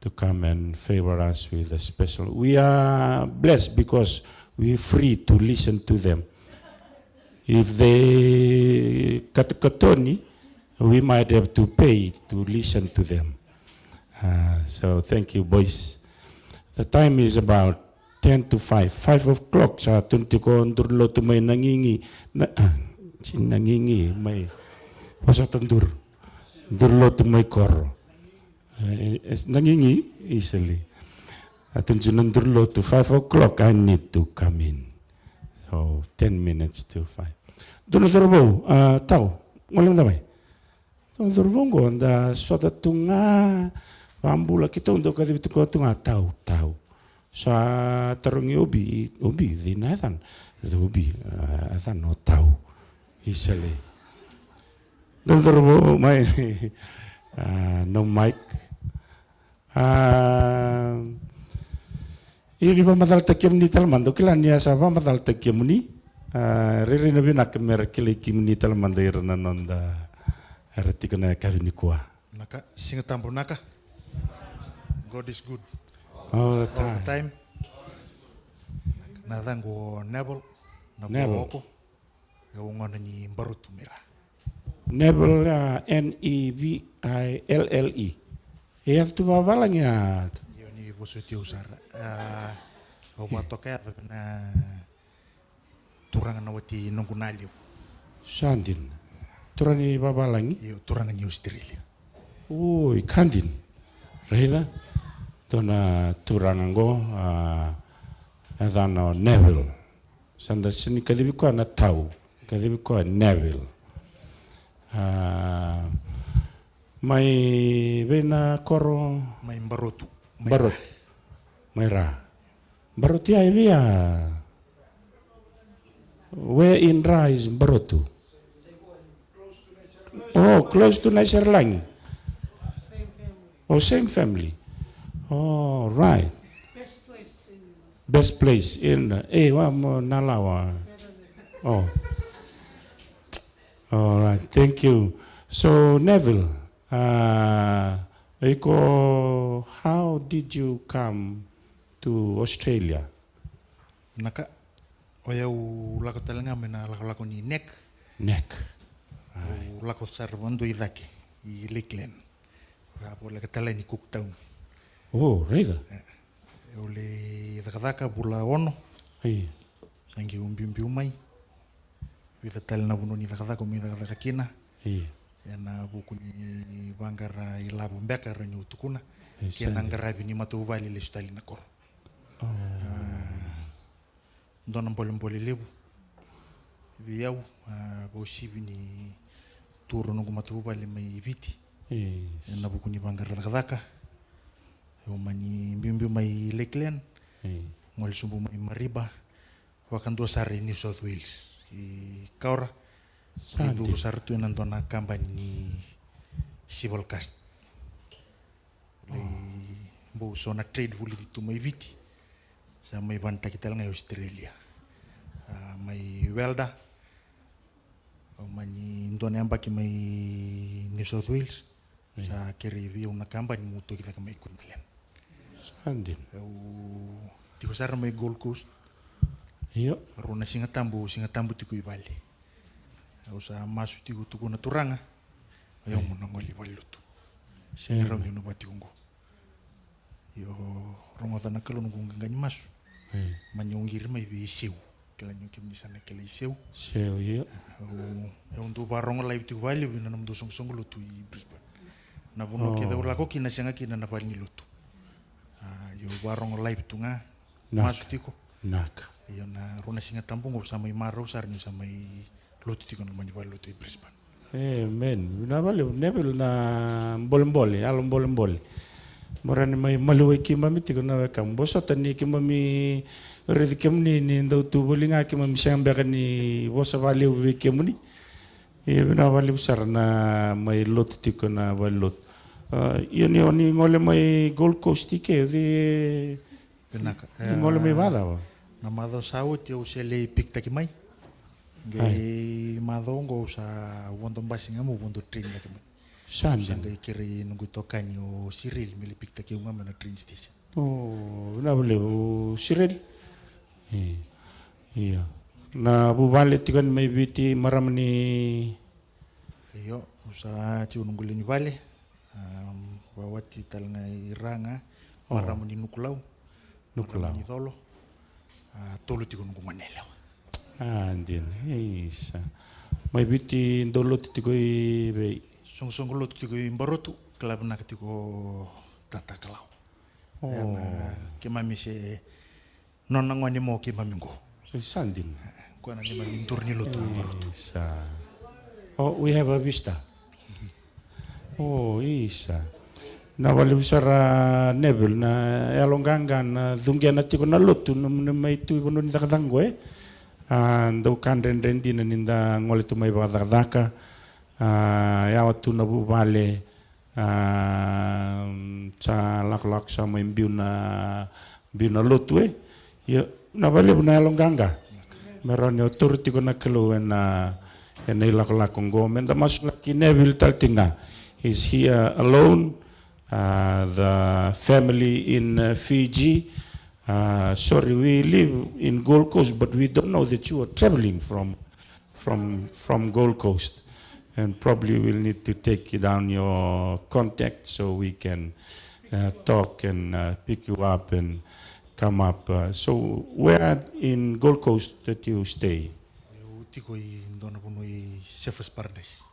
to come and favor us with a special. We are blessed because we're free to listen to them. If they katukatoni, we might have to pay to listen to them. So thank you, boys. The time is about 10 to 5. 5 o'clock sa tunti ko ndurlo to may nangingi. Nangingi may pasatandur. Ndurlo to may koro. Nangingi easily. Atun ndurlo to 5 o'clock I need to come in. So 10 minutes to 5. Doon durbo tao. Walang damay. Doon durbo ko anda soda tunga pambula kita untuk kadibit ko tunga tao. Sa tarungi ubi dinatan. Ubi atan no tao. Easily. Doon durbo may no mic. Ini pamadal takiam ni talmando kila niya sa pamadal takiam ni riri na binak mer kila kim ni talmando irna nonda arati kana kavini kwa naka singatambo naka God is good all the all the time. time nadango nebel na Nebel. boko ya ngona ni barutu mira Nebel Neville. Iya tu babalang ya. yo ni bosuti usar o watoka na turanga na wati nungunali Sandin. Turani babalang. yo turanga ni Australia Ui kandin. Reda. Tona turangango adano Neville. Sanda sini kadibi ko na tau. Kadibi ko Neville. May bena koro may barutu barot. May ra. Barot ya ibia. Where in ra is barotu. Oh, close to Nasir Langi. Oh, same family. Oh, right. Best place in wa mo nalawa. Oh. All right, thank you. So Neville, how did you come to Australia? naka o ya lako talanga mena lako ni nek Neck. o lako sarvando idake I Lakeland wa po laka tala ni Cooktown Oh, reda. o le dakadaka bula ono Hey. sangi umbiumbiu mai with the talna buno ni dakadaka mi dakadaka kina Hey. yana buku ni bangara ilabu mbeka ranyu tukuna Yes, kena ngarabi ni matu bali le stali na kor dona mbole lebu biau bo sibi ni turu no matu bali mai viti Hey. yana buku ni bangara dakadaka o mani mbimbi mai Lakeland Hey. mol sumbu mai Mariba wakando sare New South Wales I kaura Sandi. Idu sartu nandona kampanye ni civil cast. Le bo sona trade huli di tu mai viti. Sa mai vanta kita ngai Australia. Mai welda. O mani ndone ambaki mai New South Wales. Sa keri vi una kampanye muto kita mai Queensland. Sandin. O tiko sar mai Gold Coast. Yo. Rona singatambu tiko ibali. Usa masu tigu tuku na turanga ayo muna ngoli walutu singira ngiunu batiungo yo rongo tana kalon ngani masu Hey. manyongir mai bi seu kala nyuki misana kala seu Seo yo. o undu barongo live tigu bali bina nam do song lutu I Brisbane na buno ke da urlako kina sanga kina na bali lutu yo barongo live tunga masu tiko Nak. yo na rona singa tambungo sama imaro sarni sama lutu tiko na mani lutu I Brisbane Amen. Neville na bolembole, alom bolembole. Morani mai maluai ki mami tiko na kam bosota ni ki mami redi kem ni ndau tu bolinga ki mami sambe kan ni bosa vale ubi kem ni. E na vale usar na mai lot tiko na valot. Ini oni ngole mai Gold Coast tike di penaka ngole mai vada. na mado sawo te o sele pikta ki mai Ngai madongo sa wondo basinga mo wondo train lagi mo. Sandin. Sanggai kiri nunggu tokani o Cyril milipik taki unga mana train station. Oh, na boleh Cyril. Iya. Na bubalik tikan may biti maram ni Iyo usa tiu nunggu lini vale. Bawati talanga iranga maram ni nukulau. Nukulau. Ni tolo. Tolo tiku nunggu manela. Andin. Isa. May biti dolo titikoi be. Song lo tiku imbarotu kelab nak tiku tata kalau. Oh. Kemami se nonangwani mo kemami go. Sandin. Kuana ni mami turni lo tu imbarotu. Isa. Oh, we have a vista. Oh, isa. Na wali usara nebel na elonganga na dungia na tiko na lotu na may tu ikono ni takatango ando kandren rendi na ninda ngole tu may bakadaka yawa tu na bubale sa laklak sa may biu na lotu ya na wali na elonganga meron yo tur tiko na kelo na laklak kongo menda masuk laki nebel taltinga is here alone. The family in Fiji. Sorry, we live in Gold Coast, but we don't know that you are traveling from Gold Coast, and probably we'll need to take you down your contact so we can talk and pick you up and come up. So where in Gold Coast that you stay? Tiko I ndona puno I Surfers Paradise.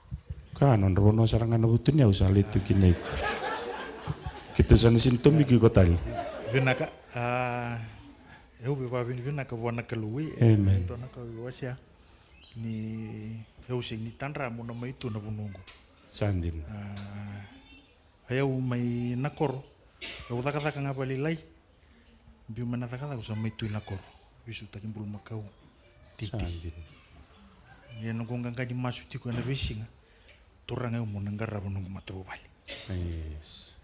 Kanon rono sarangan nabutin ya usah itu kini. Kita sana sintom iki kotal. Vinaka eu beba vinaka wana kalui. Amen. Ndona ka wasia ni eu sing ni tanra mo na mai tu na bunungu. Sandin. Eu mai nakor. Eu taka ngapali lai. Biu mana taka usa mai tu nakor. Bisu takim bulu makau. Titi. Sandin. Ya nunggu nganga di masu tiko na besinga. Turang eu mo nangara bunungu matau bali. Yes.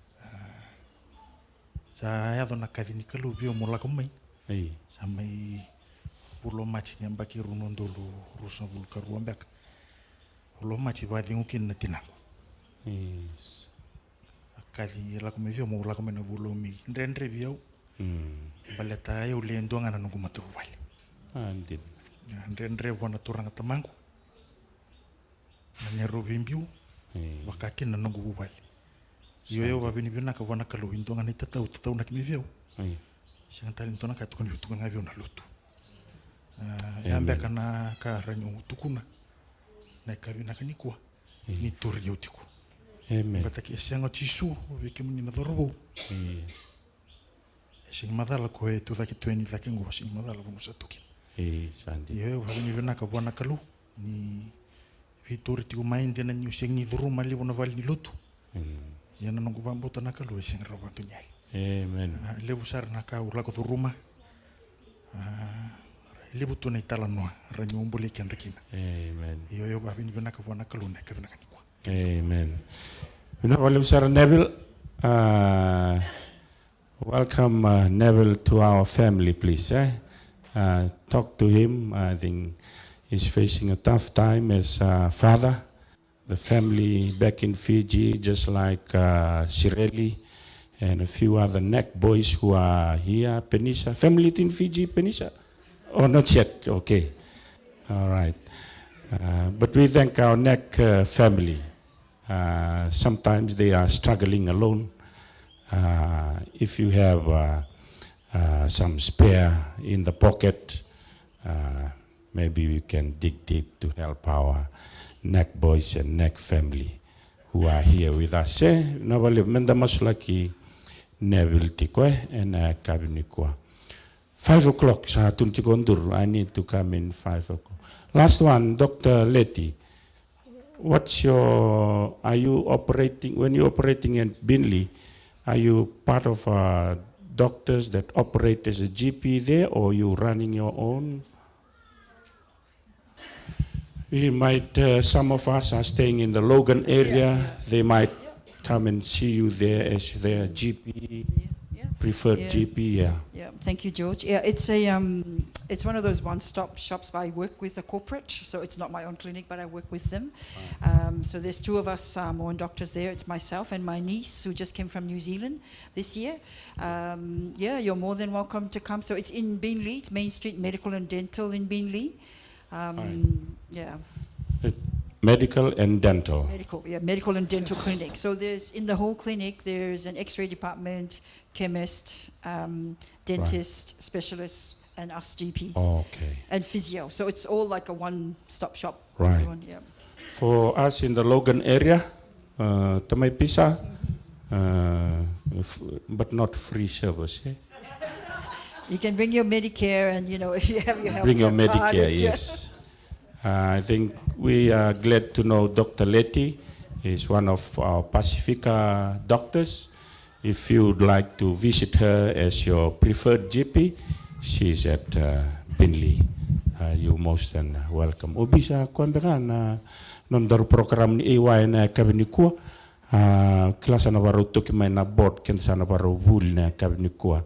Sa ya dona kadini kalu bio mo la komai. Hey. Sa mai pulo machi nyamba ki runo ndolu rusa bul karu ambak. Pulo machi ba dingu kin na tinango. Yes. Kali la komai bio mo la komai na bulo mi. Ndendre bio. Baleta eu le ndonga na nungu matu wali. Andin. Ndendre wana turanga tamangu. Na nyaru bimbiu. Wakakin na nungu wali. Yo babini biu naka wana kalu indonga ni tatau na kimivyo. Siang tali ntona ka tukun yutukan ngavyo na lutu. Yambe kana ka ranyo tukuna. Na kabi na kanikwa. Ni turi yotiku. Amen. Bataki siang otisu wiki muni madorobo. Sing madala ko e tu daki 20 daki ngo sing madala ko musatuki. Sandi. Yo babini biu naka wana kalu ni vituri tiku main dena nyu sing ni duru mali wana vali ni lutu. Yana nunggu bambu tanaka lu sing rawa tu nyali. Amen. Lebu sar naka urla ko rumah. Lebu tu nei tala noa ranyu umbuli kenda kina. Amen. Yo babini bina ka wana kalu na ka bina kanikwa. Amen. Bina wale usara Neville. Welcome Neville to our family, please. Talk to him. I think he's facing a tough time as father. The family back in Fiji, just like Shireli and a few other neck boys who are here. Penisa, family in Fiji, Penisa? Oh, not yet, okay. All right. But we thank our neck family. Sometimes they are struggling alone. If you have some spare in the pocket, maybe we can dig deep to help our neck boys and neck family who are here with us. Nawali menda masulaki Neville tikwe and kabinikwa. 5 o'clock sa tuntikondur. I need to come in 5 o'clock. Last one, Dr. Letty. What's your? Are you operating when you're operating in Binley? Are you part of doctors that operate as a GP there, or you running your own? We might, some of us are staying in the Logan area. They might come and see you there as their GP preferred Yeah. GP, yeah. Yeah, thank you, George. Yeah, it's one of those one-stop shops. I work with a corporate, so it's not my own clinic, but I work with them. So there's two of us Samoan doctors there. It's myself and my niece who just came from New Zealand this year. Yeah, you're more than welcome to come. So it's in Beenleigh. It's Main Street Medical and Dental in Beenleigh. Yeah. Medical and dental. Medical and dental clinic. So there's in the whole clinic there's an X-ray department, chemist, dentist, specialist, and us GPs, Okay. and physio. So it's all like a one-stop shop. Right. Everyone, yeah. For us in the Logan area, tamay pisa, but not free service. Eh? You can bring your Medicare, and if you have your health Bring your card, Medicare, it's, yes. I think we are glad to know Dr. Letty is one of our Pacifica doctors. If you'd like to visit her as your preferred GP, she's at Beenleigh. You're most than welcome. Ubisa kuambera na nondor program ni EY na kabinikua. Klasa na waro toki mai na board kensa na waro vul na kabinikua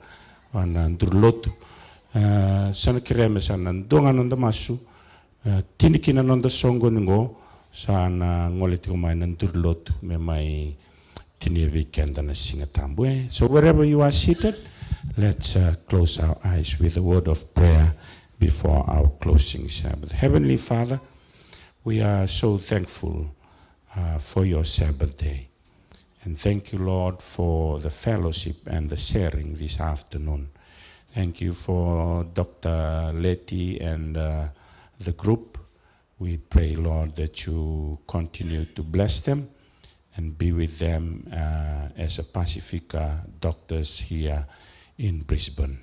wana ndurlotu. Sana kireme sana ndonga nonda masu. Tinikina nonda songo ningo sana ngole tiko mai na ndurlotu me mai tini weekend na singa tambue. So wherever you are seated, let's close our eyes with a word of prayer before our closing Sabbath. Heavenly Father, we are so thankful for your Sabbath day. And thank you, Lord, for the fellowship and the sharing this afternoon. Thank you for Dr. Letty and the group. We pray, Lord, that you continue to bless them and be with them as a Pacifica doctors here in Brisbane.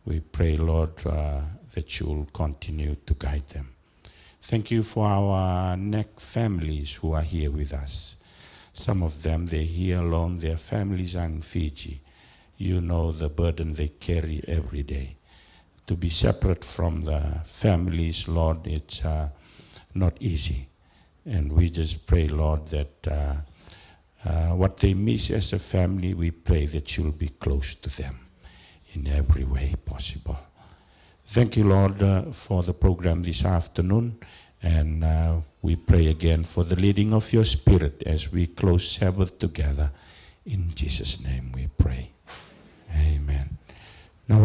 We pray, Lord, that you will continue to guide them. Thank you for our NEC families who are here with us. Some of them, they're here alone. Their families are in Fiji. You know the burden they carry every day. To be separate from the families, Lord, it's not easy. And we just pray, Lord, that what they miss as a family, we pray that you'll be close to them in every way possible. Thank you, Lord, for the program this afternoon. And we pray again for the leading of your Spirit as we close Sabbath together. In Jesus' name we pray. Amen. Now,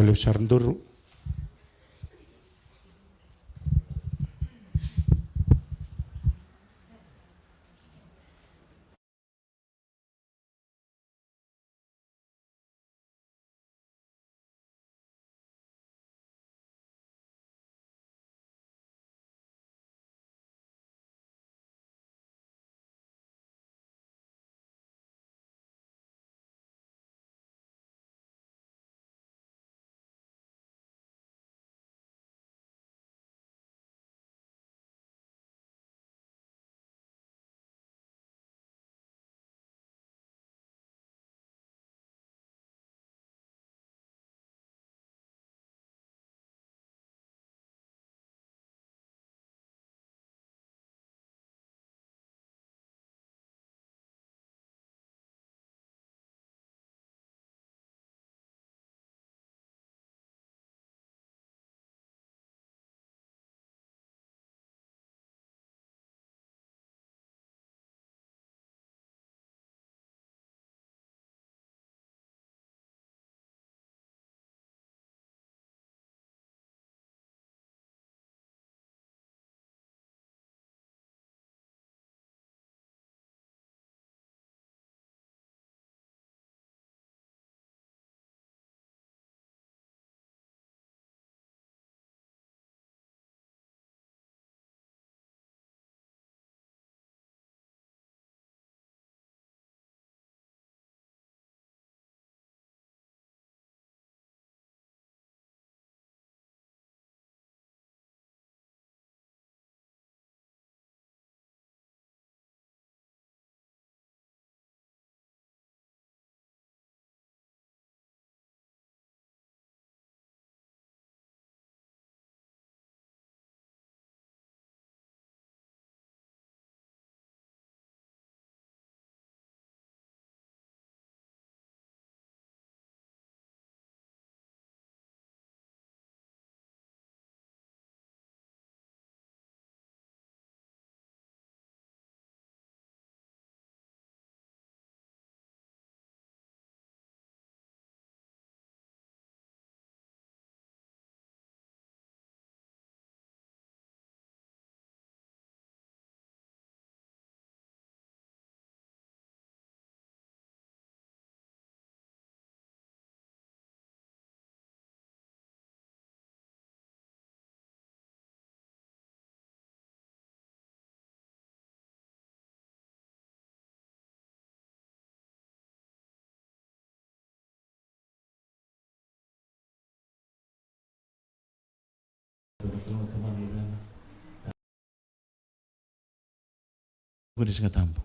Kunis nga tambo.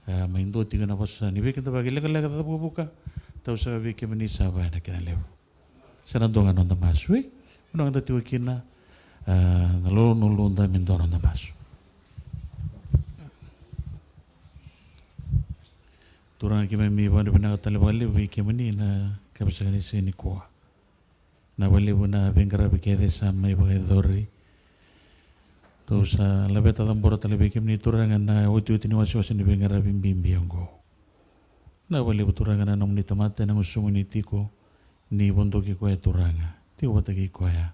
Maindo tiga na pas ni weekend bagi lega ta buka. Tau sa weekend mani saba na kina lew. Sana donga non da masui. Unang da tiwa kina nalo nulu da mindoro da masu. Turang kima mi wani bina tale wali weekend mani na kapsa ni sini kwa. Na wali bina bengara bikede sa mai bagai dori. Terus lebih tatam boro tali bikim ni turangan na uti ni wasi ni bengara bimbi anggo. Na wali turangan na nom ni tamate na usumu ni tiko ni bondoki ko ya turanga. Tiko batagi ko ya.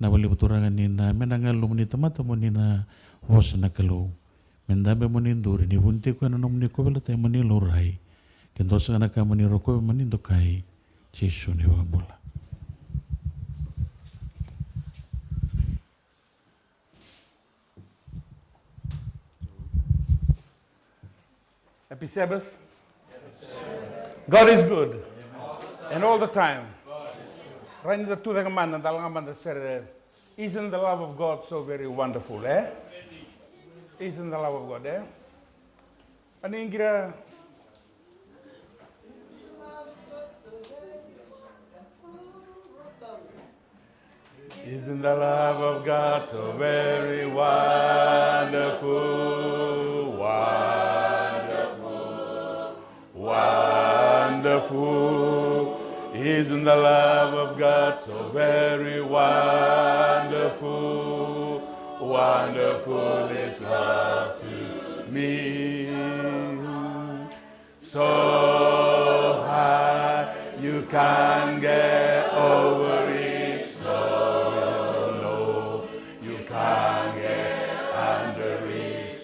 Na wali turangan ni na menangal lum ni tamate mo ni na was na kalu. Mendabe mo ni nduri ni bunti ko na nom ni ko bela tay mo ni lurai. Kendo sa na ka mo ni roko mo ni dokai. Jesu ni wamula. Happy Sabbath. God is good. And all the time. Right in the Turangaman and Dalangaman said, isn't the love of God so very wonderful, eh? Isn't the love of God, eh? Aningira. Isn't the love of God so very wonderful, wonderful? Isn't the love of God so very wonderful, wonderful is love to me. So high you can't get over it.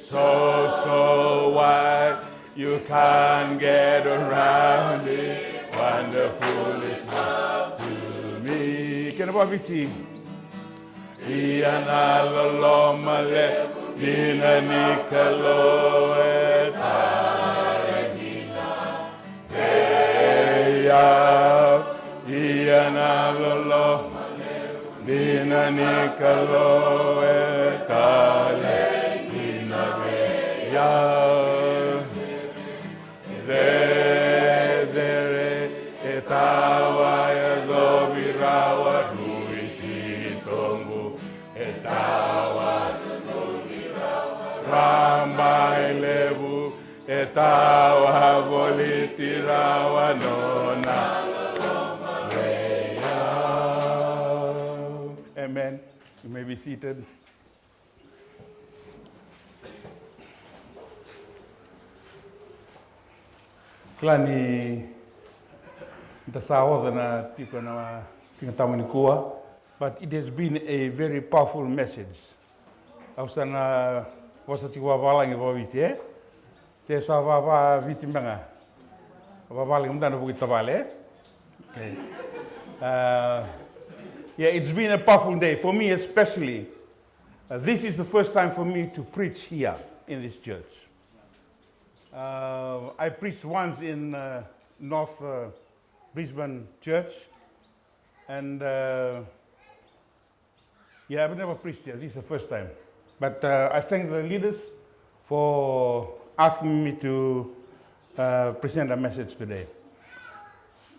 So wide, you can't get around it. Wonderful it's love to me. Can I be tea? Iana loma le dina nikalo Iana loma le dina nikalo There etawa ya dobirawa duiti tongu etawa ramba elevu etawa volitirawa nona. Amen. You may be seated. Klani tasawa na tiko na singatama ni kuwa, but it has been a very powerful message. Ausa na wasa tiwa balangi wawiti eh, te sa baba viti menga, babalangi mdana buki tabale. Yeah, it's been a powerful day for me especially. This is the first time for me to preach here in this church. I preached once in North Brisbane Church, and yeah, I've never preached here. This is the first time. But I thank the leaders for asking me to present a message today.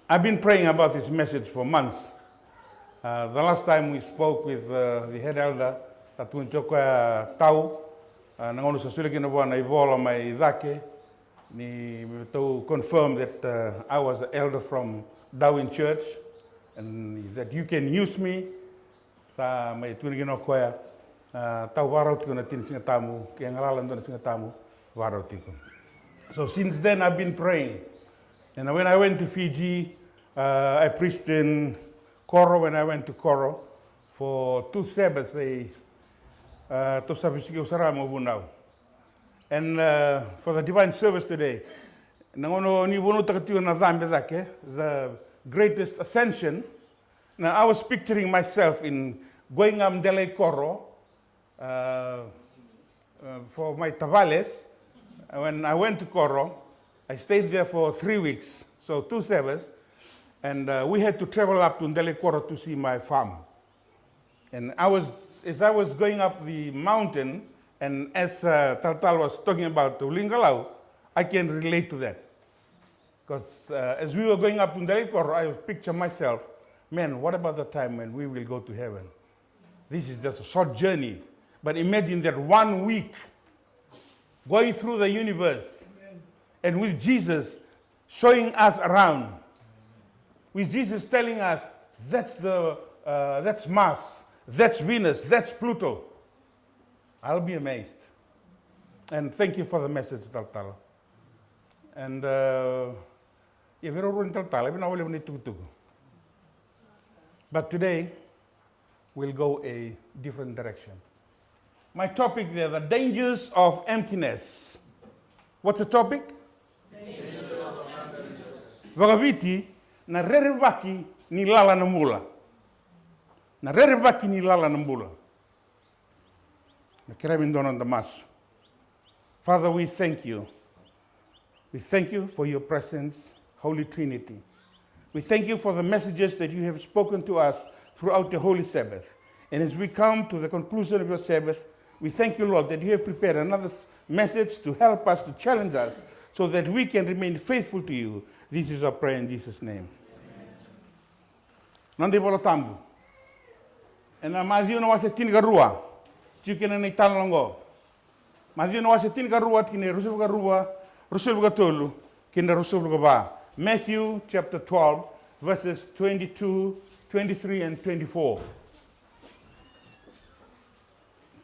I've been praying about this message for months. The last time we spoke with the head elder, that we took tau, nangono sa sula kinabuan na ibola may idake, to confirm that I was the elder from Darwin Church and that you can use me sa may tunigino koya tau waraw tiko na tin singatamu kaya ngalalan doon singatamu waraw tiko. So since then I've been praying, and when I went to Fiji I preached in Koro. When I went to Koro for 2 Sabbaths to sabisiki usarama bunau. And for the divine service today, the greatest ascension. Now I was picturing myself in going up Dele Koro for my Tavales. When I went to Koro, I stayed there for 3 weeks, so 2 Sabbaths, and we had to travel up to Ndele Koro to see my farm. And I was as I was going up the mountain, and as Taltal was talking about Ulingalau, I can relate to that. Because as we were going up in Daipor, I picture myself, man, what about the time when we will go to heaven? This is just a short journey. But imagine that 1 week going through the universe, and with Jesus showing us around, with Jesus telling us, that's Mars, that's Venus, that's Pluto. I'll be amazed. And thank you for the message, Taltal. And but today, we'll go a different direction. My topic there, the dangers of emptiness. What's the topic? Dangers of emptiness. Vagaviti, na rerevaki ni lala na mula. Na rerevaki ni lala na mula. Na kiramin doon ang damas. Father, we thank you. We thank you for your presence, Holy Trinity. We thank you for the messages that you have spoken to us throughout the Holy Sabbath. And as we come to the conclusion of your Sabbath, we thank you, Lord, that you have prepared another message to help us, to challenge us, so that we can remain faithful to you. This is our prayer in Jesus' name. Nandi bolo tambu. And mazio na wase tin garua. Chikena ni talango. Mazio na wase tin garua kine rusul garua, rusul gatolu, kine rusul gaba. Matthew chapter 12, verses 22, 23, and 24.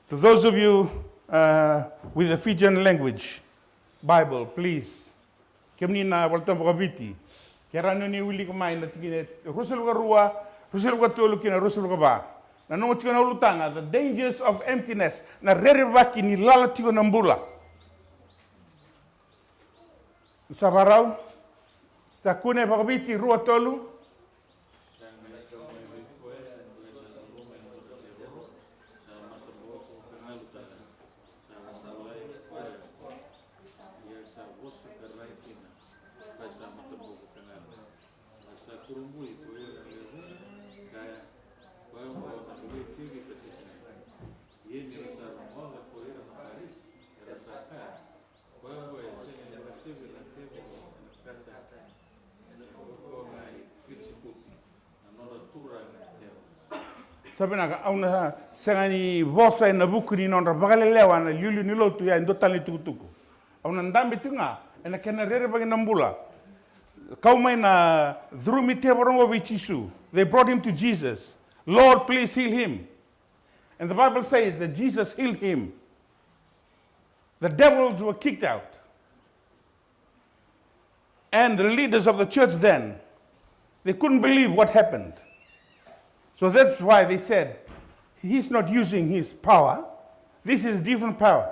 To those of you with the Fijian language Bible, please. Kemni na walta mbogabiti. Kerano ni uli kumai na tikine rusul garua, rusul gatolu kine rusul gaba. Na no tikana ulutanga, the dangers of emptiness. Na rerevaki ni lala tigo nambula. Sabarau. Takune mbogabiti rua tolu. Sabina auna sangani vosa na bukuni nonra bagalelewa na yulu ni lotu ya ndotali tukutuku. Auna ndambi tunga ena kena rere bagi nambula. Kaumai na drumi tevorongo vichisu. They brought him to Jesus. Lord, please heal him. And the Bible says that Jesus healed him. The devils were kicked out. And the leaders of the church then, they couldn't believe what happened. So that's why they said, he's not using his power. This is different power.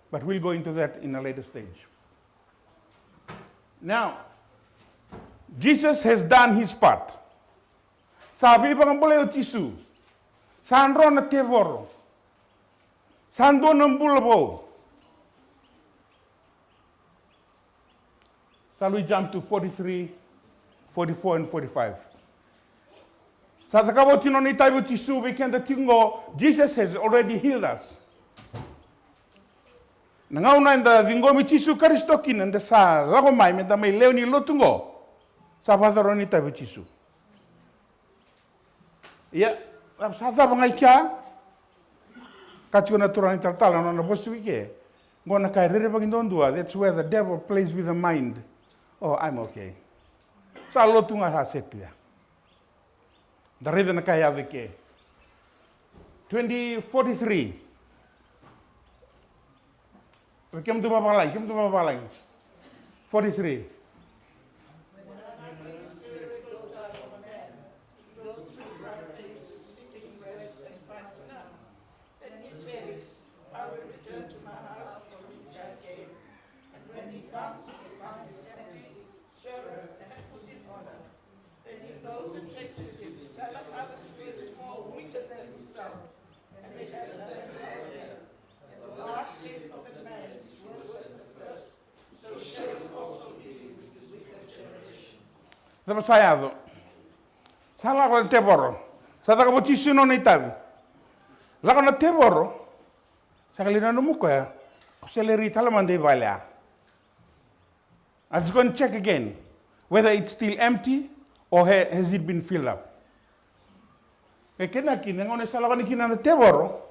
But we'll go into that in a later stage. Now, Jesus has done his part. Sabi pa ang boleh tisu. Sandro na tevoro. Sando ng bulabo. Shall we jump to 43, 44, and 45? Sa takabo tino ni tayo tisu, we can tingo, Jesus has already healed us. Nangauna inda vingomi tisu karistokin inda sa lagomai meda may leo ni lotungo. Sa padaro ni tayo tisu. Ya, sa tabangay kya, katyo na turang itartala na nabosu wike. Ngona kay rere pagindondua, that's where the devil plays with the mind. Oh, I'm okay. Sa lotunga sa sepia. Darida na kaya wike. 2043. Kem tu babalai. 43. Dapat sayado. Salah ko te borro. Sa taga botisu no ni tabi. Laka na tevoro, sakalina no mukoya, seleri talamande balea. I'm just going to check again whether it's still empty or has it been filled up. Kena kina ngone salaka ni kina na tevoro.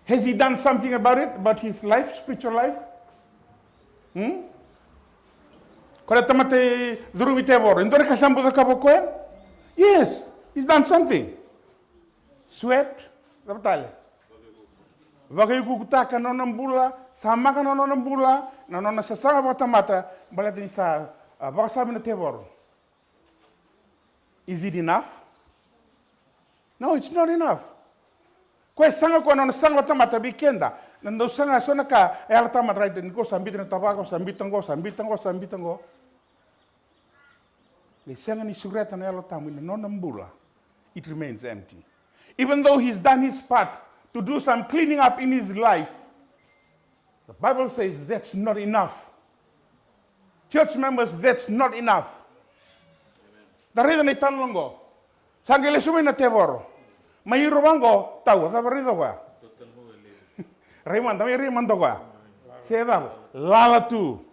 Has he done something about it, about his life, spiritual life? Kore tamate durumi tevoro. Indore kasambu da kabokoya? Yes, he's done something. Sweat, dapat Bagai kukutaka nonong bula, sama kan nonong bula, nonong sasanga batamata, balatin sa baka sabi na tebor. Is it enough? No, it's not enough. Kwe sanga ko nonong sanga batamata bikenda, nando sanga sona ka ela tamat right din ko sambitan tabako, sambitan go. Le sanga ni sugreta na ela tamu nonong bula, it remains empty. Even though he's done his part to do some cleaning up in his life, the Bible says that's not enough. Church members, that's not enough. Darida ni tanlongo. Sangele sumi na teboro. Mayiro bango tawa tabarido kwa. Raymond, tami Raymond kwa. Say that lala tu.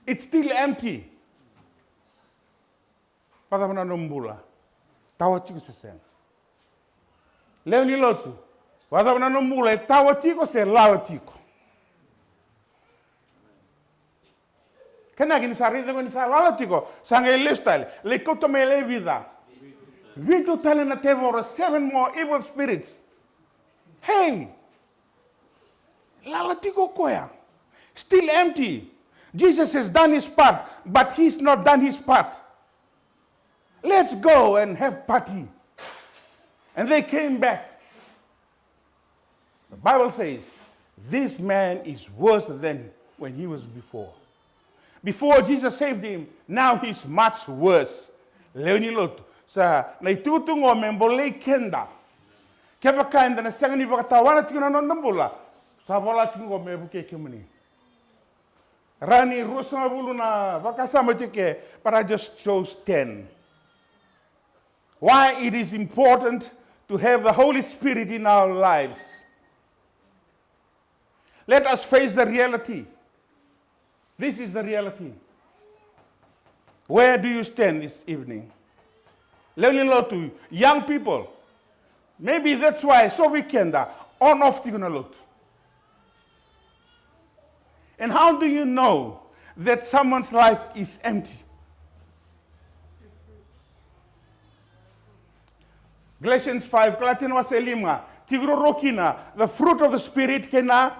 It's still empty. Pada mana nombula. Tawa chiku sesen. Leo ni lotu. Wada wana no mula tawa tiko se lala tiko. Kena kini sarita ko ni sa lala tiko sanga lifestyle le koto me le vida. Vito tale na tevoro 7 more evil spirits. Hey. Lala tiko koya. Still empty. Jesus has done his part, but he's not done his part. Let's go and have party. And they came back. The Bible says, this man is worse than when he was before. Before Jesus saved him, now he's much worse. Leoni lotu. Sa naitutungo membole kenda. Kepa kainda na sangani bakatawana tingna nondambula. Sa bola tingo mebuke kemuni. Rani rusama bulu na bakasama tike, but I just chose 10. Why it is important to have the Holy Spirit in our lives. Let us face the reality. This is the reality. Where do you stand this evening? Learning lot to young people. Maybe that's why so weekend on off to lot. And how do you know that someone's life is empty? Galatians 5, Kalatin waselima, tigro rokina, the fruit of the spirit kena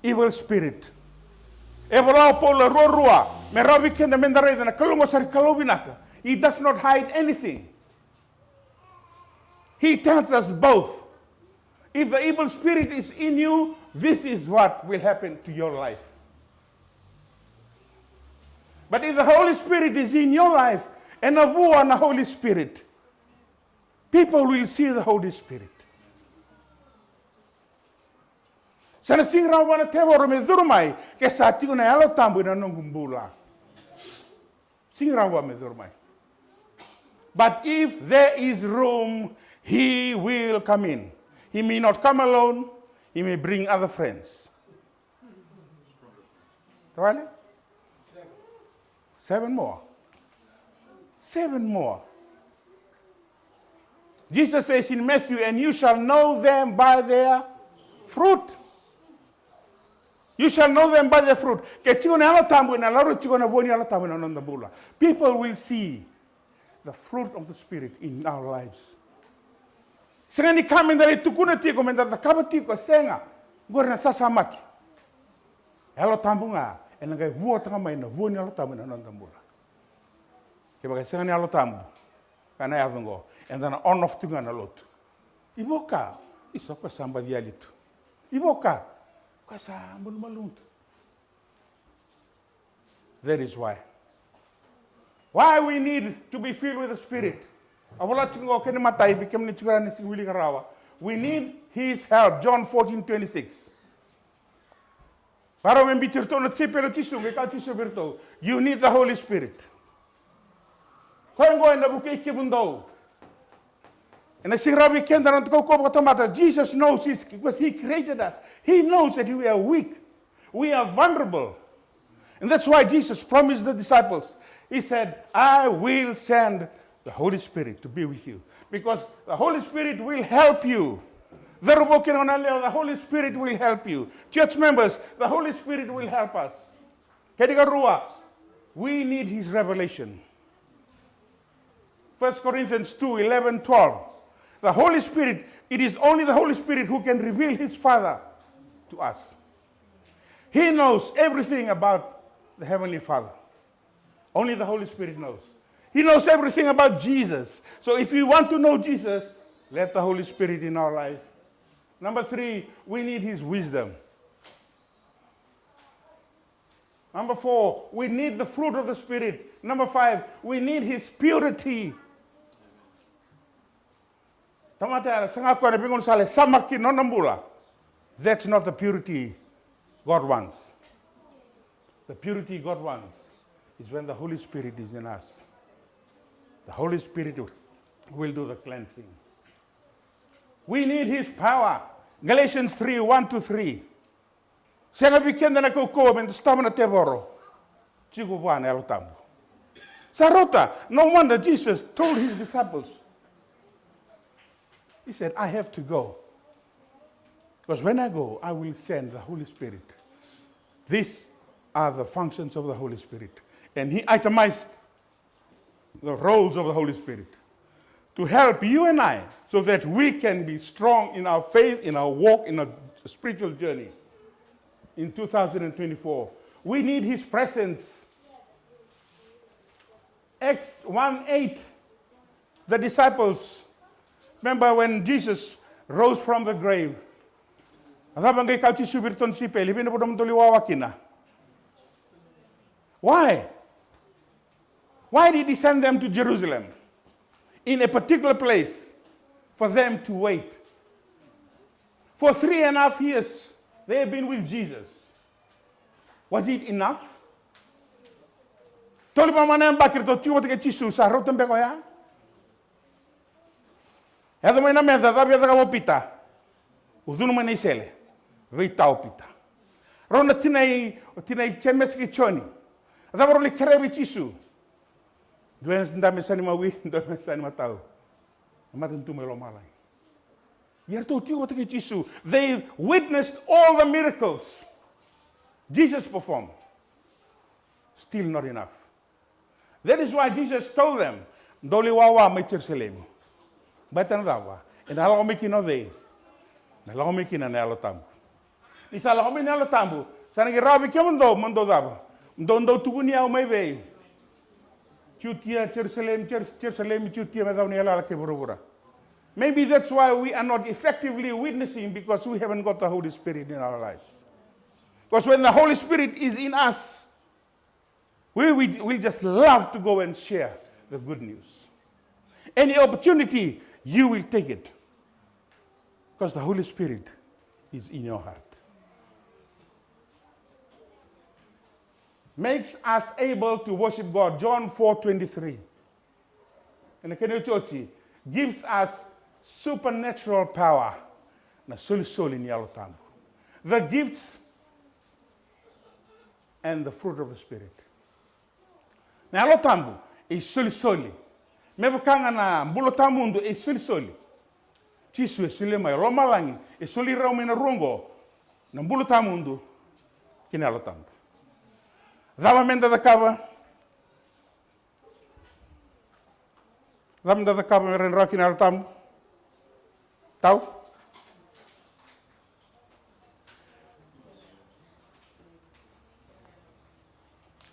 evil spirit. Evola pola rorua, merabi kenda mendareda na kalungo sari kalobinaka. He does not hide anything. He tells us both. If the evil spirit is in you, this is what will happen to your life. But if the Holy Spirit is in your life, and a war on the Holy Spirit, people will see the Holy Spirit. Sana singra wana tevoro me durmai ke satigo na alo tambu na nongumbula. Singra wa me durmai. But if there is room, he will come in. He may not come alone, he may bring other friends. Tawali? 7 more. 7 more. Jesus says in Matthew, and you shall know them by their fruit. You shall know them by their fruit. People will see the fruit of the Spirit in our lives. Sengani kami dari tukuna tiko menda takabati ko senga gorna sasamaki. Elo tambunga enanga vuo tanga mai na vuo ni alo tambu na nondambula. Keba sengani alo tambu kana yavango and then on off tunga na lot. Iboka isoko samba dialitu. Iboka kasa mulmalut. That is why. Why we need to be filled with the Spirit. We need His help. John 14:26. You need the Holy Spirit. And I say, Rabbi Kenda, and go tomata. Jesus knows this because he created us. He knows that we are weak. We are vulnerable. And that's why Jesus promised the disciples. He said, I will send the Holy Spirit to be with you. Because the Holy Spirit will help you. The Holy Spirit will help you. Church members, the Holy Spirit will help us. We need his revelation. 1 Corinthians 2, 11, 12. The Holy Spirit, it is only the Holy Spirit who can reveal his Father to us. He knows everything about the Heavenly Father. Only the Holy Spirit knows. He knows everything about Jesus. So if you want to know Jesus, let the Holy Spirit in our life. Number 3, we need his wisdom. Number 4, we need the fruit of the Spirit. Number 5, we need his purity. That's not the purity God wants. The purity God wants is when the Holy Spirit is in us. The Holy Spirit will do the cleansing. We need his power. Galatians 3, 1 to 3. Sarota, no wonder Jesus told his disciples. He said, I have to go. Because when I go, I will send the Holy Spirit. These are the functions of the Holy Spirit. And he itemized the roles of the Holy Spirit to help you and I so that we can be strong in our faith, in our walk, in our spiritual journey. In 2024, we need his presence. Acts 1:8, the disciples, remember when Jesus rose from the grave? Why? Why did he send them to Jerusalem? In a particular place for them to wait. For 3.5 years, they have been with Jesus. Was it enough? Rona tinai chemes ki choni. Adabro le kerebi chisu. Duens ndame sanima wi, ndame sanima tau. Amatun tumelo malai. Yerto tiu watake chisu. They witnessed all the miracles Jesus performed. Still not enough. That is why Jesus told them, Doli wawa me Jerusalem. Batan dawa. And halo miki no de. Halo miki na nelo tambu. Isa la homi nelo tambu. Sanagi rabi kemundo mundo daba. Dondo tuguni au mai vei. Chutia Jerusalem chutia me dauni ala ke burubura. Maybe that's why we are not effectively witnessing, because we haven't got the Holy Spirit in our lives. Because when the Holy Spirit is in us, we just love to go and share the good news. Any opportunity, you will take it. Because the Holy Spirit is in your heart. Makes us able to worship God. John 4:23. And the gives us supernatural power. The gifts and the fruit of the Spirit. Na alotambu e soli. Mebukanga na mbulotamundu e soli. Chisu e soli mai romalangi e soli raumina rungo na mbulutamundu kina alotambu. Dava menda da cava. Dava menda da cava meren rakina alotambu. Tau?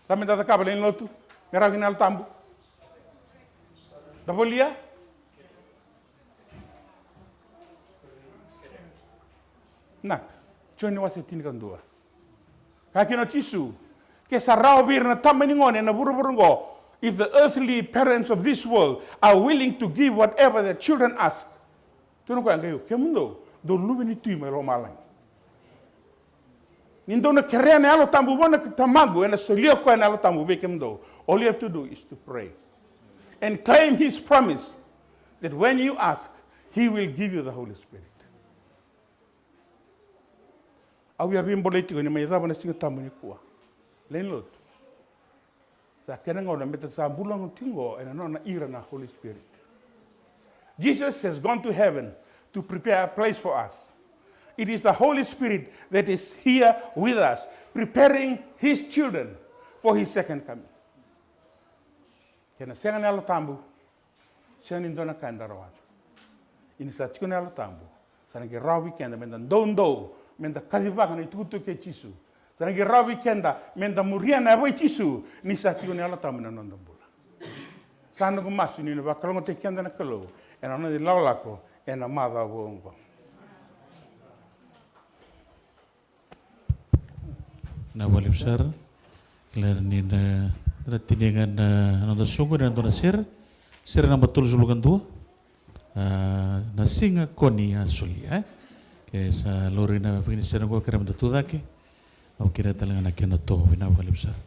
Dava menda da cava len lotu. Meragin al tambu. Da volia? Nak, choni wase tinikandua. Kakino chisu, ke sarao bir na tamaningone na buruburungo. If the earthly parents of this world are willing to give whatever their children ask, tuno ko angayo, kemundo, do lubini tuime lo malang. Nindona kerene alo tambu wana tamago ena solio ko ena alo tambu bekemdo. All you have to do is to pray and claim his promise that when you ask, He will give you the Holy Spirit. Au ia bimbolei tiko ni mai dhaba na singa tamu ni kua. Len lot. Sa kena ngau na meta sa bulang tingo and na ira na Holy Spirit. Jesus has gone to heaven to prepare a place for us. It is the Holy Spirit that is here with us, preparing His children for His second coming. Kena senga nela tambu, senga nindona kanda rawaja. Ini sa tiko nela tambu, sa nge raw weekend menda dondo, menda kalivaga na itutu ke chisu. Sa nge raw weekend menda muria na voi chisu, ni sa tiko nela tambu na nondambula. Sa nungu masu ni na kalongo te kenda na kalo, ena na di laulako, ena mada wongo. Na wali besar, kelar ni na tiningan na sungu dan na ser na betul sulukan tu, na singa koni asuli, ke sa lori na fini ser na gua kira betul tu dake, au kira talangan nak kena to, na wali besar.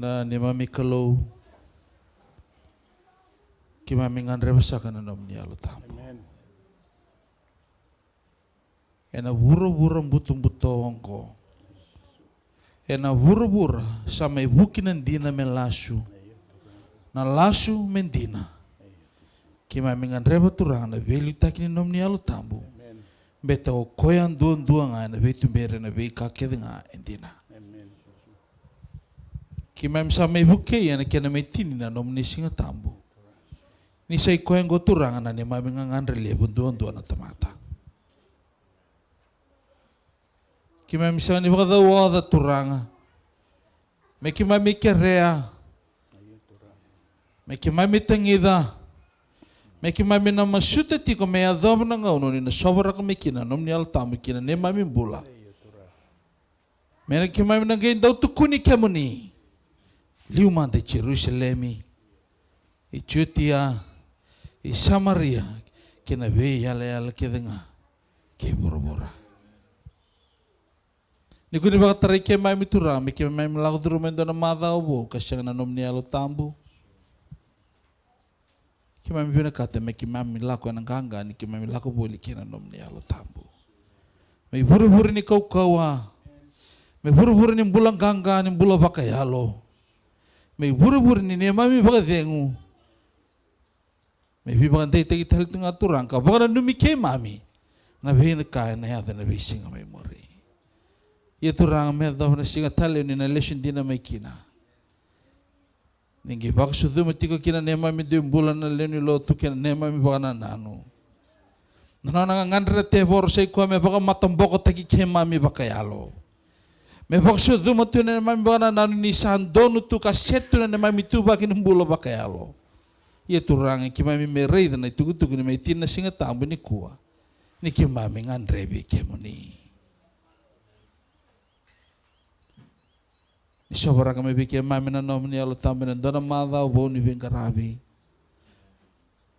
Na ni mami kalau ki mami ngan rebasa kana nom ni alo tambo. Ena wura-wura butung-buto ongko. Ena wura-wura sama ibukinan dina men lasu. Na lasu men dina. Ki mami ngan reba turang na veli takini nom ni alo tambo. Beta o koyan duan-duan nga na vetu bere na vei kakede nga endina. Ki mam sa may buke yan kena may tini na nom ni singa tambo. Ni say ko yang goturang na ni mami nga ngandrele bunduan na tamata. Ki mam sa ni baka wada turanga. May ki mami kerea. May ki mami tangida. Me ki mami na masuta tiko me adhom na ngauno ni na sobra ka me kina nom ni altamu kina ne mami bula. Me na ki mami na gain dau tukuni kemuni. Liu man de Jerusalemi. I Jutia. I Samaria. Kina ve yala yala ke denga. Ke bora-bora. Ni kuni baka tarai ke mami turang. Me ke mami laku turumendo na madha obo. Kasyang na nom ni altamu. Ki mami pina kata me ki mami laku anang ganga ni ki mami laku boli kina nom ni alo tambu. Me buru-buru ni kau kawa. Me buru-buru ni bulang ganga ni bula baka yalo. Me buru-buru ni mami baka dengu. Me pi baka dei tegi tali tunga turang ka baka numi ke mami. Na vina kaya na yata na visinga may mori. Ia turang me daw na singa tali ni na lesson dina may kina. Ningi baka sudu matiko kina nema mi di bulan na leni lo tu kina nema mi baka na nanu. Nana nga ngandra te bor say ko me baka matamboko taki kema mi baka yalo. Me baka sudu matu na nema mi baka na nanu ni sandonu tu kasetu na nema mi tu baka numbulo baka yalo. Ia turang kima mi merei na tugu-tugu ni me tina singa tambu ni kuwa. Ni kima mi ngandrebi kemoni. Sobra kami bikin mami na nom ni alo tambi na dona madha o bo ni vengarabi.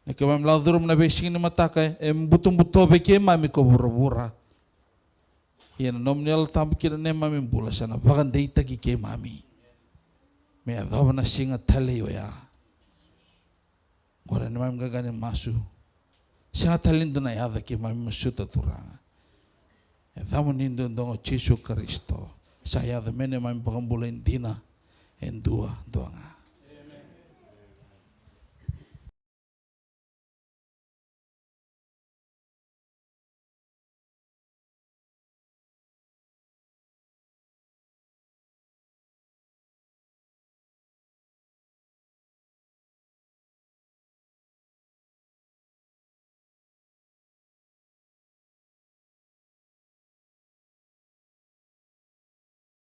Ni kami lau durum na besing ni mataka butung-buto bikin mami ko bura-bura. Ia na nom ni alo tambi kina ne mami bula sana bagan deita ki ke mami. Me adhaw na singa tali o ya. Gora ni mami gagani masu. Singa talin na yada ki mami masuta turanga. Adhaw nindo ndongo Jesu Kristo. Saya the mene mami bakambula indina endua doanga.